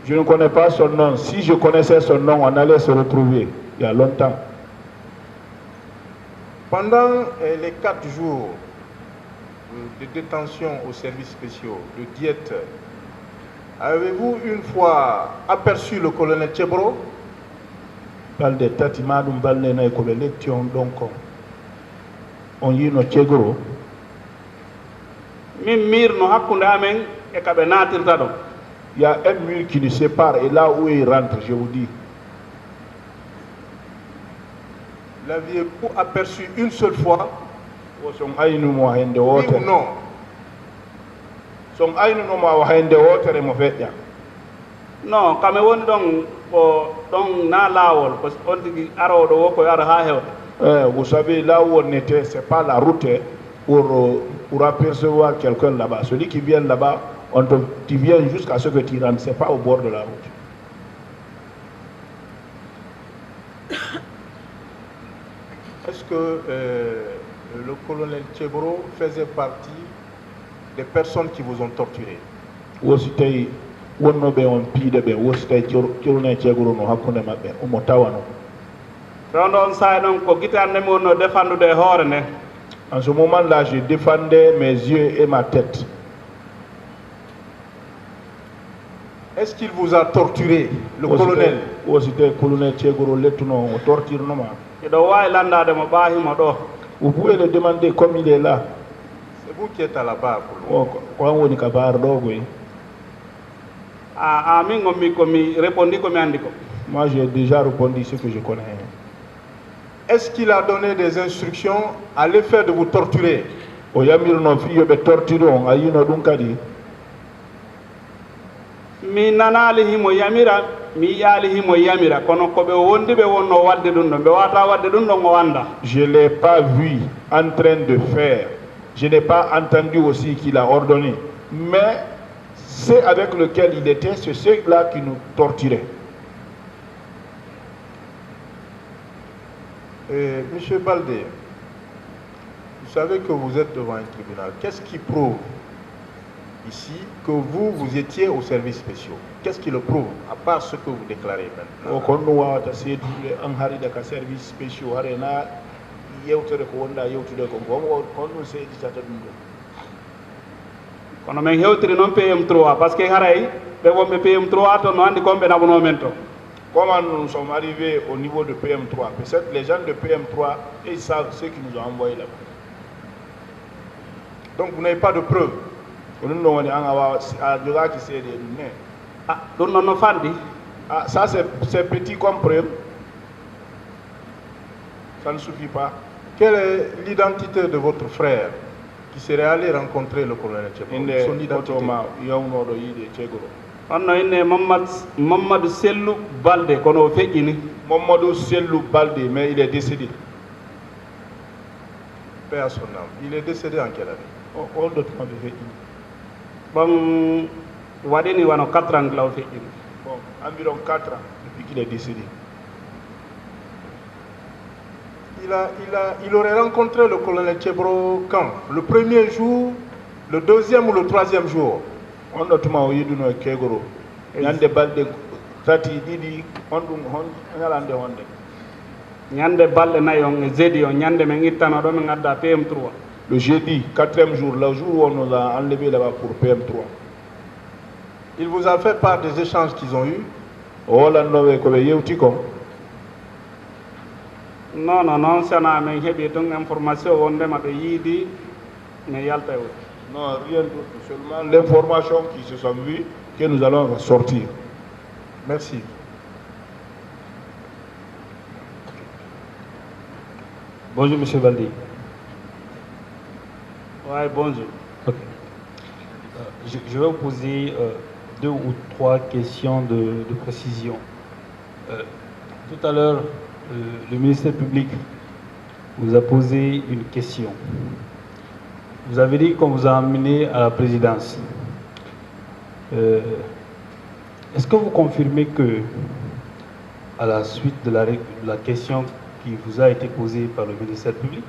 Je ne connais pas son nom. Si je connaissais son nom, on allait se retrouver il y a longtemps. Pendant les 4 jours de détention aux services spéciaux, de diète, avez-vous une fois aperçu le colonel Tchebro? Parle de Tatimadum Balnena et Colélection donc on y no Tchegro. Il y a un mur qui nous sépare et là où il rentre, je vous dis. L'aviez-vous aperçu une seule fois? Oui ou non? Non, kame woni ɗon na laawol on tigi aroɗo wo koye ara ha hewta. Vous savez, là où on était, c'est pas la route pour apercevoir quelqu'un là-bas. Celui qui vient là-bas, tu viens jusqu'à ce que tu rentres, c'est pas au bord de la route. Est-ce que le colonel Tchebro faisait partie des personnes qui vous ont torturé? En ce moment-là, je défendais mes yeux et ma tête. Est-ce qu'il vous a torturé, le colonel? Vous pouvez le demander comme il est là. vous qui êtes à la barre pour le moment. ko an woni ka bar ɗo goy. min gommi komi répondi komi andi ko. Moi j'ai déjà répondu ce que je connais. Est-ce qu'il a donné des instructions à l'effet de vous torturer? O yamirno fi yoɓe torture on a yino ɗum kadi. Mi nanali himo yamira mi yiyaali himo yamira kono ko ɓe wondiɓe wonno wadde ɗum ɗon ɓe wata wadde ɗum ɗon o anda. Je ne l'ai pas vu en train de faire. Je n'ai pas entendu aussi qu'il a ordonné. Mais ceux avec lesquels il était, c'est ceux-là qui nous torturaient. Monsieur Baldé, vous savez que vous êtes devant un tribunal. Qu'est-ce qui prouve ici que vous étiez aux services spéciaux? Qu'est-ce qui le prouve, à part ce que vous déclarez maintenant? Services spéciaux. kono men hewtiri noon PM3 par ce que haray ɓe wonɓe PM3 to no andi komɓe naɓuno men to. Comment nous sommes arrivés au niveau de PM3? Peut-être les gens de PM3, ils savent ce qu'ils nous ont envoyé là-bas. Donc vous n'avez pas de preuves? Ça c'est petit comme preuve. Ça ne suffit pas. Quelle est l'identité de votre frère qui serait allé rencontrer le colonel Tchegoro? Son identité? onno inne Mamadou Sellou Balde kono o feƴƴini. Mamadou Sellou Balde, mais il est décédé. Paix à son âme. Il est décédé en quelle année? On doit me feƴƴini. Bon waɗini wano 4 ans la o feƴƴini. Bon, environ 4 ans depuis qu'il est décédé. Il aurait rencontré le colonel Tchegoro quand? Le premier jour, le deuxième ou le troisième jour? On doit me yiduno Kegoro. Nyande balde tati didi on dum hon ngalande honde. Nyande balde nayi on e jeudi on nyande men ittano do men adda PM3. Le jeudi, 4e jour, le jour où on nous a enlevé là-bas pour PM3. Il vous a fait part des échanges qu'ils ont eus? Oh là nove ko be yewti ko. Non, sana men heɓi ton information wonde maɓe yiidi mais yalta e wuti. Non, rien d'autre, seulement l'information qui se sont vues que nous allons sortir. Merci. Bonjour, Monsieur Baldi. Oui, bonjour. Okay. Je vais vous poser 2 ou 3 questions de précision. Tout à l'heure, le ministère public vous a posé une question. Vous avez dit qu'on vous a amené à la présidence. Est-ce que vous confirmez que, à la suite de la question qui vous a été posée par le ministère public,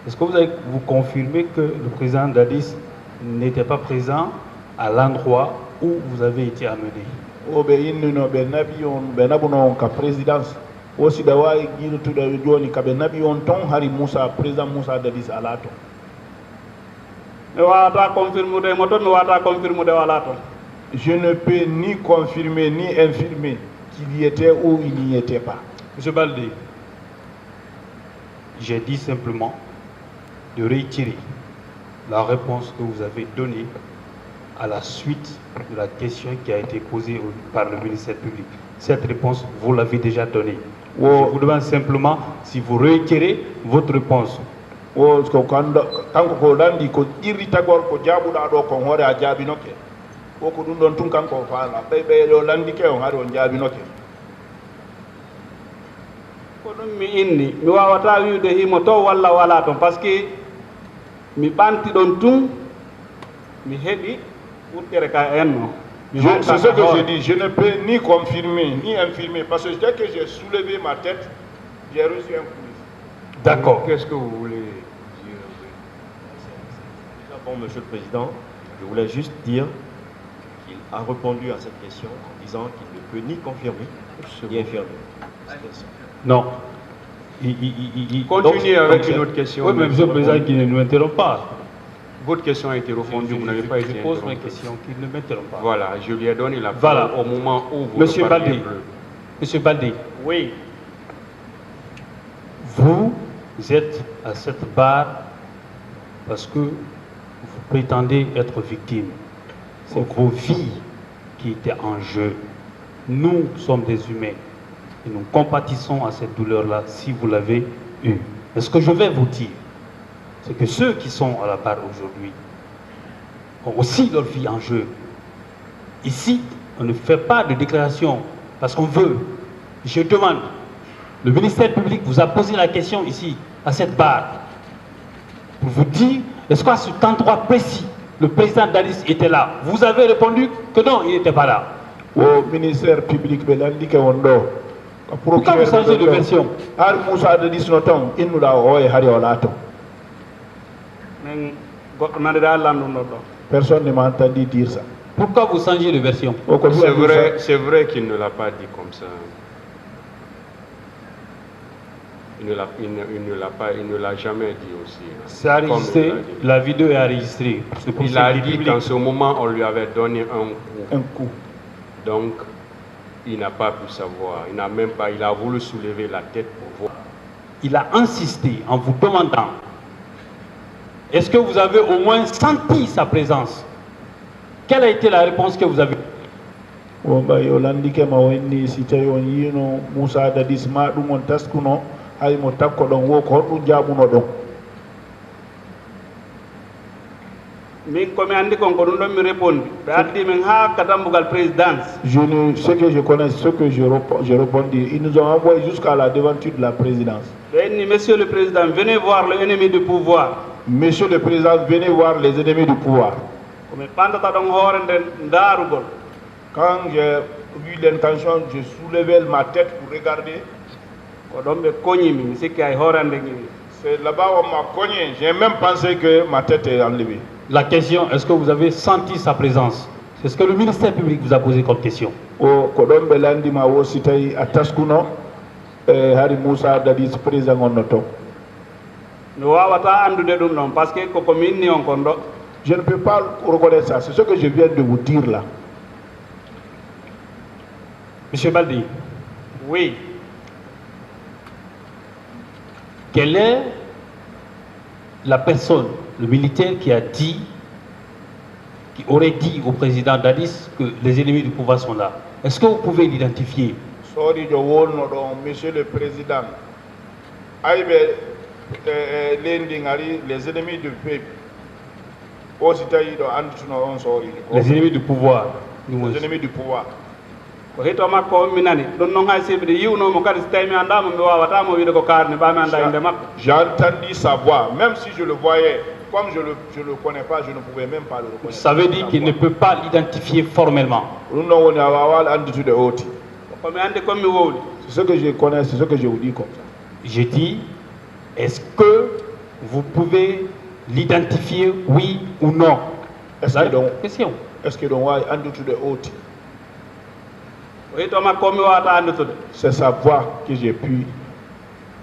est-ce que vous confirmez que le président Dadis n'était pas présent à l'endroit où vous avez été amené? Présidence. Aussi d'avoir dit tout le jour que Benabi on ton Harry Moussa président Moussa Dadis à l'ato. Je ne peux ni confirmer ni infirmer qu'il y était ou il n'y était pas. Monsieur Baldé, j'ai dit simplement de réitérer la réponse que vous avez donnée à la suite de la question qui a été posée par le ministère public. Cette réponse, vous l'avez déjà donnée. Je vous demande simplement si vous réitérez votre réponse. mi inni mi wawata wiwde himo to walla wala ton par ce que mi ɓanti ɗon tun mi heɓi ɓurtere ka enno. C'est ce que j'ai dit. Je ne peux ni confirmer ni infirmer parce que dès que j'ai soulevé ma tête, j'ai reçu un coup. D'accord. Qu'est-ce que vous voulez dire? Bon, Monsieur le Président, je voulais juste dire qu'il a répondu à cette question en disant qu'il ne peut ni confirmer ni infirmer. Non. Continuez avec une autre question. Oui, mais Monsieur le Président, qui ne nous interrompt pas. Votre question a été refondue, vous n'avez pas été interrompu. Je pose interrompu. ma question, qu'il ne m'interrompt pas. Voilà, je lui ai donné la parole au moment où vous Monsieur parliez Baldé, bleu. Monsieur Baldé, Oui. vous êtes à cette barre parce que vous prétendez être victime. C'est vos vies qui étaient en jeu. Nous sommes des humains et nous compatissons à cette douleur-là si vous l'avez eue. Mais ce que je vais vous dire, c'est que ceux qui sont à la barre aujourd'hui ont aussi leur vie en jeu. Ici, on ne fait pas de déclaration parce qu'on veut. Je demande, le ministère public vous a posé la question ici, à cette barre, pour vous dire, est-ce qu'à cet endroit précis, le président Dadis était là? Vous avez répondu que non, il n'était pas là. Au ministère public, pourquoi vous changez de version? Personne ne m'a entendu dire ça. Pourquoi vous changez de version? C'est vrai qu'il ne l'a pas dit comme ça. Il ne l'a jamais dit aussi. C'est enregistré, la vidéo est enregistrée. Il a dit qu'en ce moment, on lui avait donné un coup. Donc, il n'a pas pu savoir. Il a voulu soulever la tête pour voir. Il a insisté en vous demandant, est-ce que vous avez au moins senti sa présence? Quelle a été la réponse que vous avez? Ce que je connais, ce que je répondis, ils nous ont envoyé jusqu'à la devanture de la présidence. Monsieur le Président, venez voir l'ennemi du pouvoir. Monsieur le Président, venez voir les ennemis du pouvoir. Quand j'ai eu l'intention, j'ai soulevé ma tête pour regarder. C'est là-bas où on m'a cogné. J'ai même pensé que ma tête est enlevée. La question, est-ce que vous avez senti sa présence? C'est ce que le ministère public vous a posé comme question. Je ne peux pas reconnaître ça. C'est ce que je viens de vous dire là. Monsieur Baldi. Oui. Quelle est la personne, le militaire qui aurait dit au président Dadis que les ennemis du pouvoir sont là? Est-ce que vous pouvez l'identifier? Monsieur le Président, les ennemis du peuple. Les ennemis du pouvoir. Les ennemis du pouvoir. J'ai entendu sa voix, même si je le voyais, comme je ne le connais pas, je ne pouvais même pas le reconnaître. Ça veut dire qu'il ne peut pas l'identifier formellement. C'est ce que je connais, c'est ce que je vous dis comme ça. Je dis, est-ce que vous pouvez l'identifier, oui ou non? Est-ce que donc c'est sa voix que j'ai pu.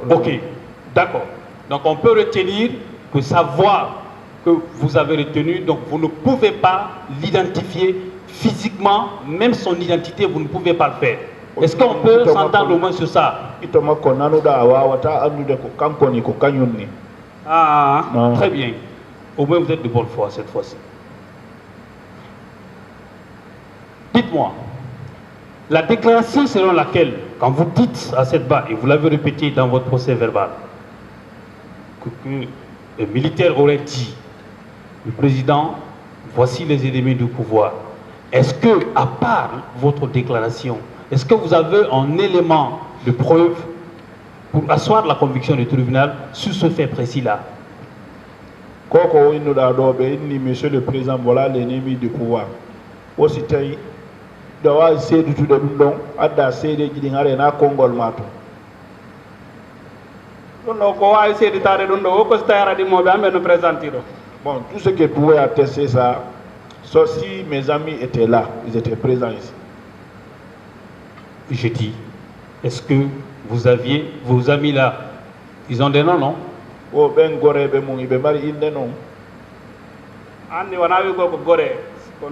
Ok, d'accord. Donc on peut retenir que sa voix que vous avez retenue, donc vous ne pouvez pas l'identifier physiquement, même son identité, vous ne pouvez pas le faire. Est-ce qu'on peut s'entendre au moins sur ça? Ah, très bien. Au moins vous êtes de bonne foi cette fois-ci. Dites-moi, la déclaration selon laquelle, quand vous dites à cette barre, et vous l'avez répété dans votre procès verbal, que le militaire aurait dit, le président, voici les ennemis du pouvoir. Est-ce que, à part votre déclaration, est-ce que vous avez un élément de preuve pour asseoir la conviction du tribunal sur ce fait précis-là? Monsieur le Président, voilà l'ennemi du pouvoir. Aussi, dawa seedu tude ɗum ɗon adda seedeji ɗin hare na konngol ma to ɗum ɗo ko wawi seeditade ɗum ɗo woko so tawi araɗimoɓe amɓe no présenti ɗo. Bon, tout ce que pouvait attester ça, sauf si mes amis étaient là, ils étaient présents ici. Je dis, est-ce que vous aviez vos amis là, ils ont des noms, non? Oh, ben gore be mon ibe mari inde non. Andi wana wi ko gore. Quand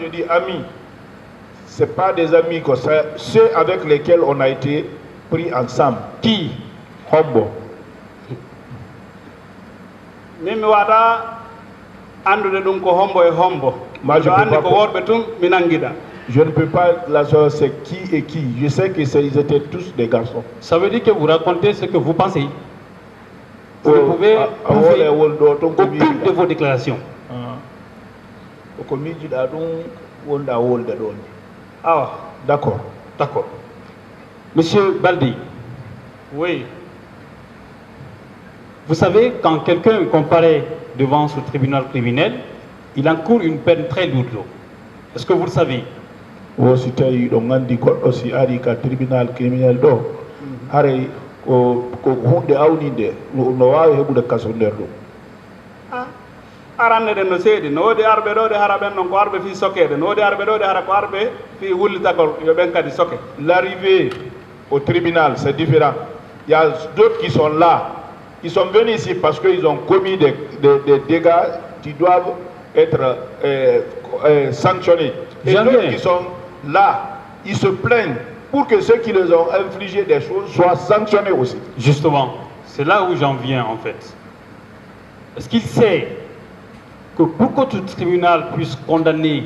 je dis amis, ce n'est pas des amis, ceux avec lesquels on a été pris ensemble. Qui? Hombo. min mi wata andude ɗum ko hombo e hombo Moi, je so peux andi pas ko co- worɓe tun mi nanguiɗa Je ne peux pas la savoir c'est qui et qui. Je sais qu'ils étaient tous des garçons. Ça veut dire que vous racontez ce que vous pensez. Vous ne Oh, pouvez ah, ah, prouver ouais, ouais, ouais, donc, aucune de vos déclarations. Ko miijiɗa ɗum wonɗa wolde ɗon. awa D'accord. D'accord. Monsieur Baldi, oui vous savez, quand quelqu'un comparaît devant ce tribunal criminel, il encourt une peine très lourde. Est-ce que vous le savez? Wo si tawi ɗo gandi goɗɗo si ari ka tribunal criminel ɗo haray ko hunde awnide no wawi heɓude kaso nder ɗum. arande ɗen no seeɗi no woodi arɓe ɗo ɗe hara ɓen ɗon ko arɓe fi sokede no woodi arɓe ɗo ɗe hara ko arɓe fi wullitagol yo ɓen kadi soke L'arrivée au tribunal, c'est différent. Il y a d'autres qui sont là. Ils sont venus ici parce qu'ils ont commis des dégâts qui doivent être sanctionnés. Et J'en d'autres viens. qui sont là, ils se plaignent pour que ceux qui les ont infligé des choses soient sanctionnés aussi. Justement, c'est là où j'en viens en fait. Est-ce qu'il sait que pour que tout tribunal puisse condamner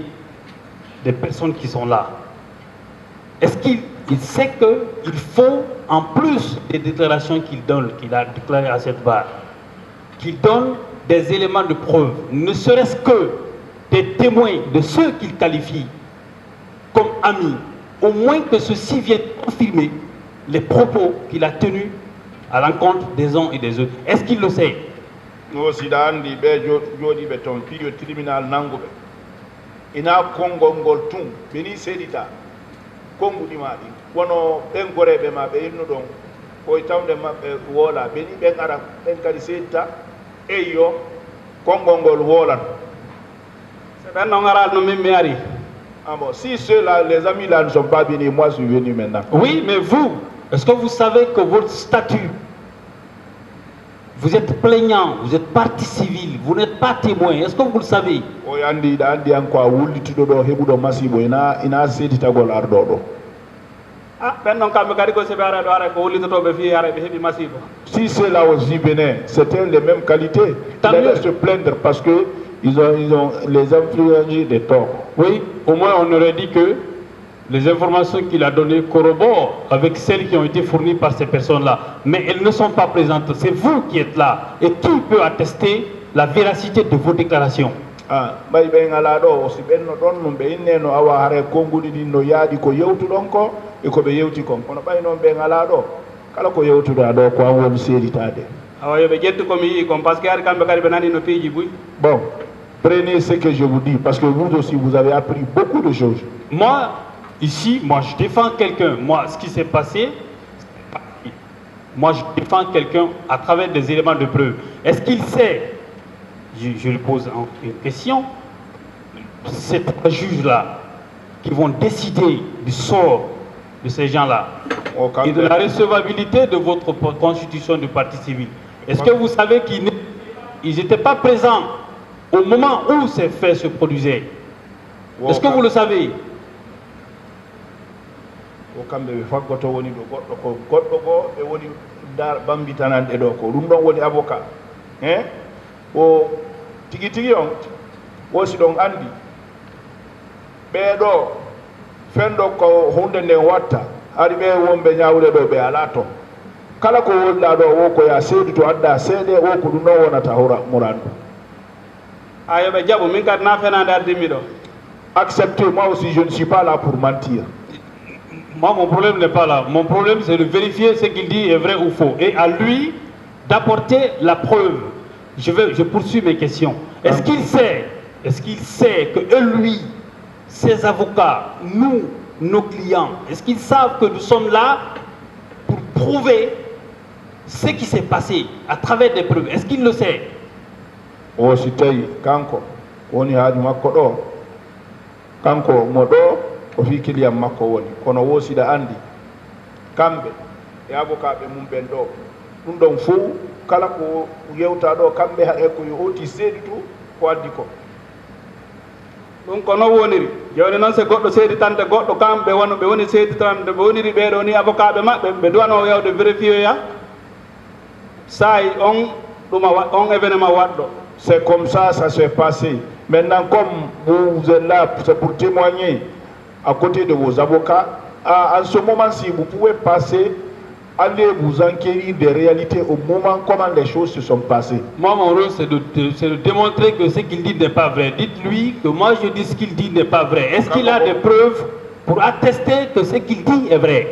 des personnes qui sont là, est-ce qu'il sait qu'il faut, en plus des déclarations qu'il donne, qu'il a déclarées à cette barre, qu'il donne des éléments de preuve, ne serait-ce que des témoins de ceux qu'il qualifie comme amis, au moins que ceux-ci viennent confirmer les propos qu'il a tenus à l'encontre des uns et des autres. Est-ce qu'il le sait? No siɗa andi ɓe jooɗiɓe toon piiyo tribunal nanguɓe ina konngol ngol tun ɓeni seeɗita konnguɗima ɗi wono ɓen goreɓe ma ɓe innu ɗon koye tawde maɓɓe woola ɓeni ɓen ara ɓen kadi seedita eyyo konngol ngol woolan. so ɓen ɗon aral no min mi ari Ah bon, si ceux-là, les amis là ne sont pas venus, moi je suis venu maintenant. Oui, mais vous, est-ce que vous savez que votre statut, vous êtes plaignant, vous êtes partie civile, vous n'êtes pas témoin, est-ce que vous le savez? O andi da andi an ko a wullituɗo ɗo heɓuɗo masibo ina seeditagol arɗo ɗo. ɓen ɗon kamɓe kadi ko soɓe ara ɗo ara ko wullitotoɓe fi ara ɓe heeɓi masibo Si ceux-là aussi venaient, c'était les mêmes qualités. Tant Ils allaient mieux. se plaindre parce que ils ont les influencés des torts. Oui, au moins on aurait dit que les informations qu'il a données corroborent avec celles qui ont été fournies par ces personnes-là. Mais elles ne sont pas présentes. C'est vous qui êtes là. Et qui peut attester la véracité de vos déclarations? Ah, ɓay ɓen ala ɗo si ɓenno ɗon no ɓe inneno awa hare konnguli ɗin no yaadi ko yewtuɗon ko e ko ɓe yewti kon kono ɓay noon ɓen ala ɗo kala ko yewtuɗa ɗo ko an woni seeditade. awa yoɓe ƴettu komi yii kon par ce que ari kamɓe kadi ɓe nani no piiji buy Bon, prenez ce que je vous dis parce que vous aussi vous avez appris beaucoup de choses. Moi, ici, moi je défends quelqu'un. Moi, ce qui s'est passé, moi je défends quelqu'un à travers des éléments de preuve. Est-ce qu'il sait, je lui pose une question, ces trois juges-là qui vont décider du sort de ces gens-là et de la recevabilité de votre constitution de parti civil, est-ce que vous savez qu'ils n'étaient pas présents au moment où ces faits se produisaient? Est-ce que vous le savez? O kamɓe ɓe faggoto woni ɗo goɗɗo goo ɓe woni bambitananɗe ɗo ko ɗum ɗon woni avocat hein o tigi tigi on wosi ɗon andi ɓeeɗo fenɗo ko hunde nden watta hari ɓe wonɓe ñawle ɗo ɓe ala toon kala ko wonɗa ɗo wo ko ya seedu to adda seeɗe o ko ɗum ɗon wonata murandu. a yoɓe jaɓu min kadi na fenade ardimi ɗo Acceptez, moi aussi je ne suis pas là pour mentir. Moi, mon problème n'est pas là. Mon problème, c'est de vérifier ce qu'il dit est vrai ou faux. Et à lui d'apporter la preuve. Je poursuis mes questions. Est-ce qu'il sait que eux, lui, ses avocats, nous, nos clients, est-ce qu'ils savent que nous sommes là pour prouver ce qui s'est passé à travers des preuves? Est-ce qu'il le sait? O si tawi kanko woni haaju makko ɗo kanko mo ɗo o fi kiliyam makko woni kono wosiɗa andi kamɓe e avocat ɓe mum ɓen ɗo ɗum ɗon fof kala ko yewta ɗo kamɓe e ko yo hoti seeditu ko addi ko ɗum ko non woniri joni noon so goɗɗo seeditante goɗɗo kamɓe wono ɓe woni seeditante ɓe woniri ɓeɗo ni avocat ɓe maɓɓe ɓe duwano yewde vérifié ya sayi on on événement waɗɗo. C'est comme ça s'est passé. Maintenant, comme vous êtes là, c'est pour témoigner à côté de vos avocats, en ce moment-ci, vous pouvez passer, allez vous enquérir des réalités au moment comment les choses se sont passées. Moi, mon rôle, c'est de démontrer que ce qu'il dit n'est pas vrai. Dites-lui que moi, je dis ce qu'il dit n'est pas vrai. Est-ce qu'il a des preuves pour attester que ce qu'il dit est vrai?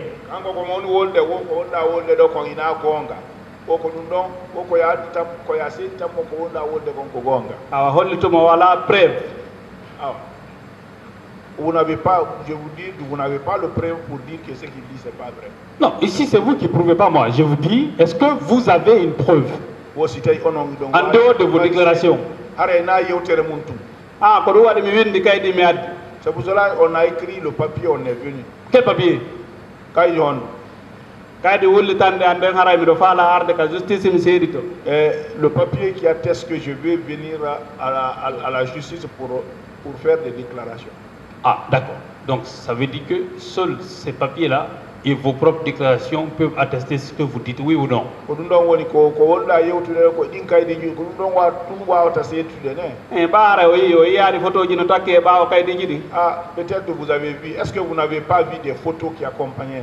Vous n'avez pas, je vous dis, vous n'avez pas le preuve pour dire que ce qu'il dit c'est pas vrai. Non, ici c'est vous qui ne prouvez pas moi. Je vous dis, est-ce que vous avez une preuve en dehors de vos déclarations? C'est pour cela qu'on a écrit le papier, on est venu. Quel papier? Le papier qui atteste que je vais venir à la justice pour faire des déclarations. Ah, d'accord. Donc ça veut dire que seuls ces papiers-là et vos propres déclarations peuvent attester ce que vous dites, oui ou non? Ah, peut-être que vous avez vu. Est-ce que vous n'avez pas vu des photos qui accompagnaient?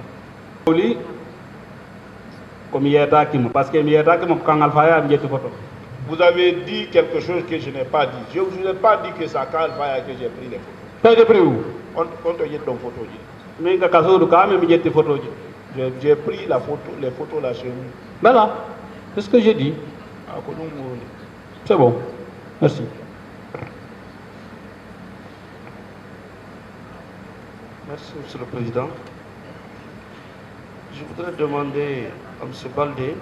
Vous avez dit quelque chose que je n'ai pas dit. Je ne vous ai pas dit que c'est à Kalfaya que j'ai pris les photos. T'as pris où? On te dit ton photo. J'ai pris les photos là chez nous. Voilà, c'est ce que j'ai dit. C'est bon. Merci. Merci, Monsieur le Président. Je voudrais demander à M. Baldé,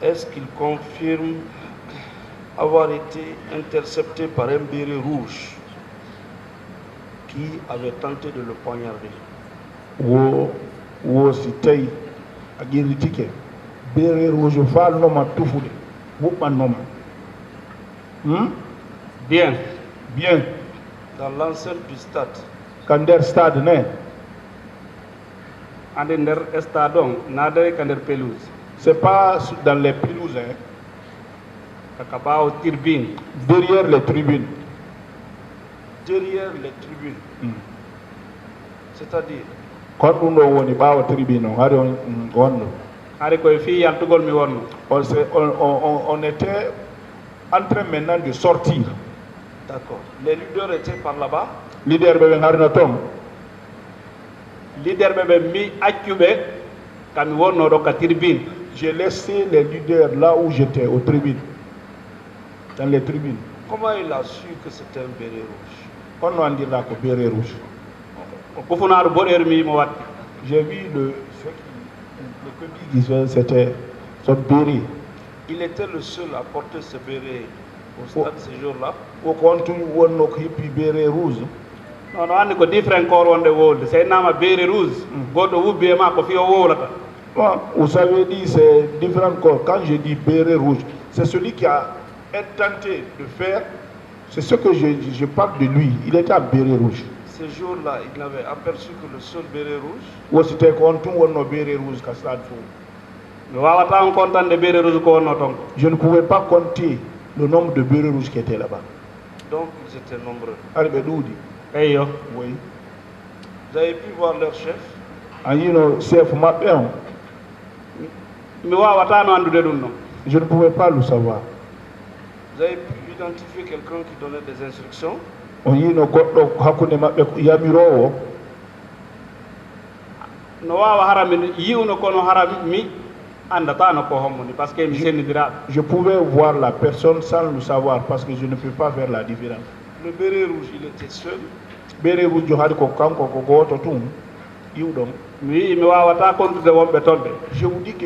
est-ce qu'il confirme avoir été intercepté par un béret rouge qui avait tenté de le poignarder? C'était agiritique. Béret rouge, val noma toufoudé. Woupa noma. Bien. Bien. Dans l'enceinte du stade. Kander stade, né? C'est pas dans les pelouses, hein? Derrière les tribunes. Derrière les tribunes. C'est-à-dire? On était en train maintenant de sortir. D'accord. Les leaders étaient par là-bas? Leader bébé Harnatom. Leader bébé mi acube kami wonno do ka tribune. J'ai laissé les leaders là où j'étais, aux tribunes. Dans les tribunes. Comment il a su que c'était un béret rouge? On a dit là que béret rouge. J'ai vu le c'était son béret. Il était le seul à porter ce béret au stade ce jour-là? Au compte où on a pris béret rouge. Non, non, on a différents corps on the world. C'est un béret rouge. Vous avez dit c'est différents corps. Quand je dis béret rouge, c'est celui qui a tenté de faire. C'est ce que je parle de lui. Il était à béret rouge. Ce jour-là, il n'avait aperçu que le seul béret rouge. Ou c'était quand on a béret rouge qu'à stade fou. Je ne pouvais pas compter le nombre de bérets rouges qui étaient là-bas. Donc ils étaient nombreux. Oui. Vous avez pu voir leur chef? Je ne pouvais pas le savoir. Vous avez pu identifier quelqu'un qui donnait des instructions? Je pouvais voir la personne sans le savoir parce que je ne peux pas faire la différence. Le béret rouge, il était seul? Béret rouge, je vous dis que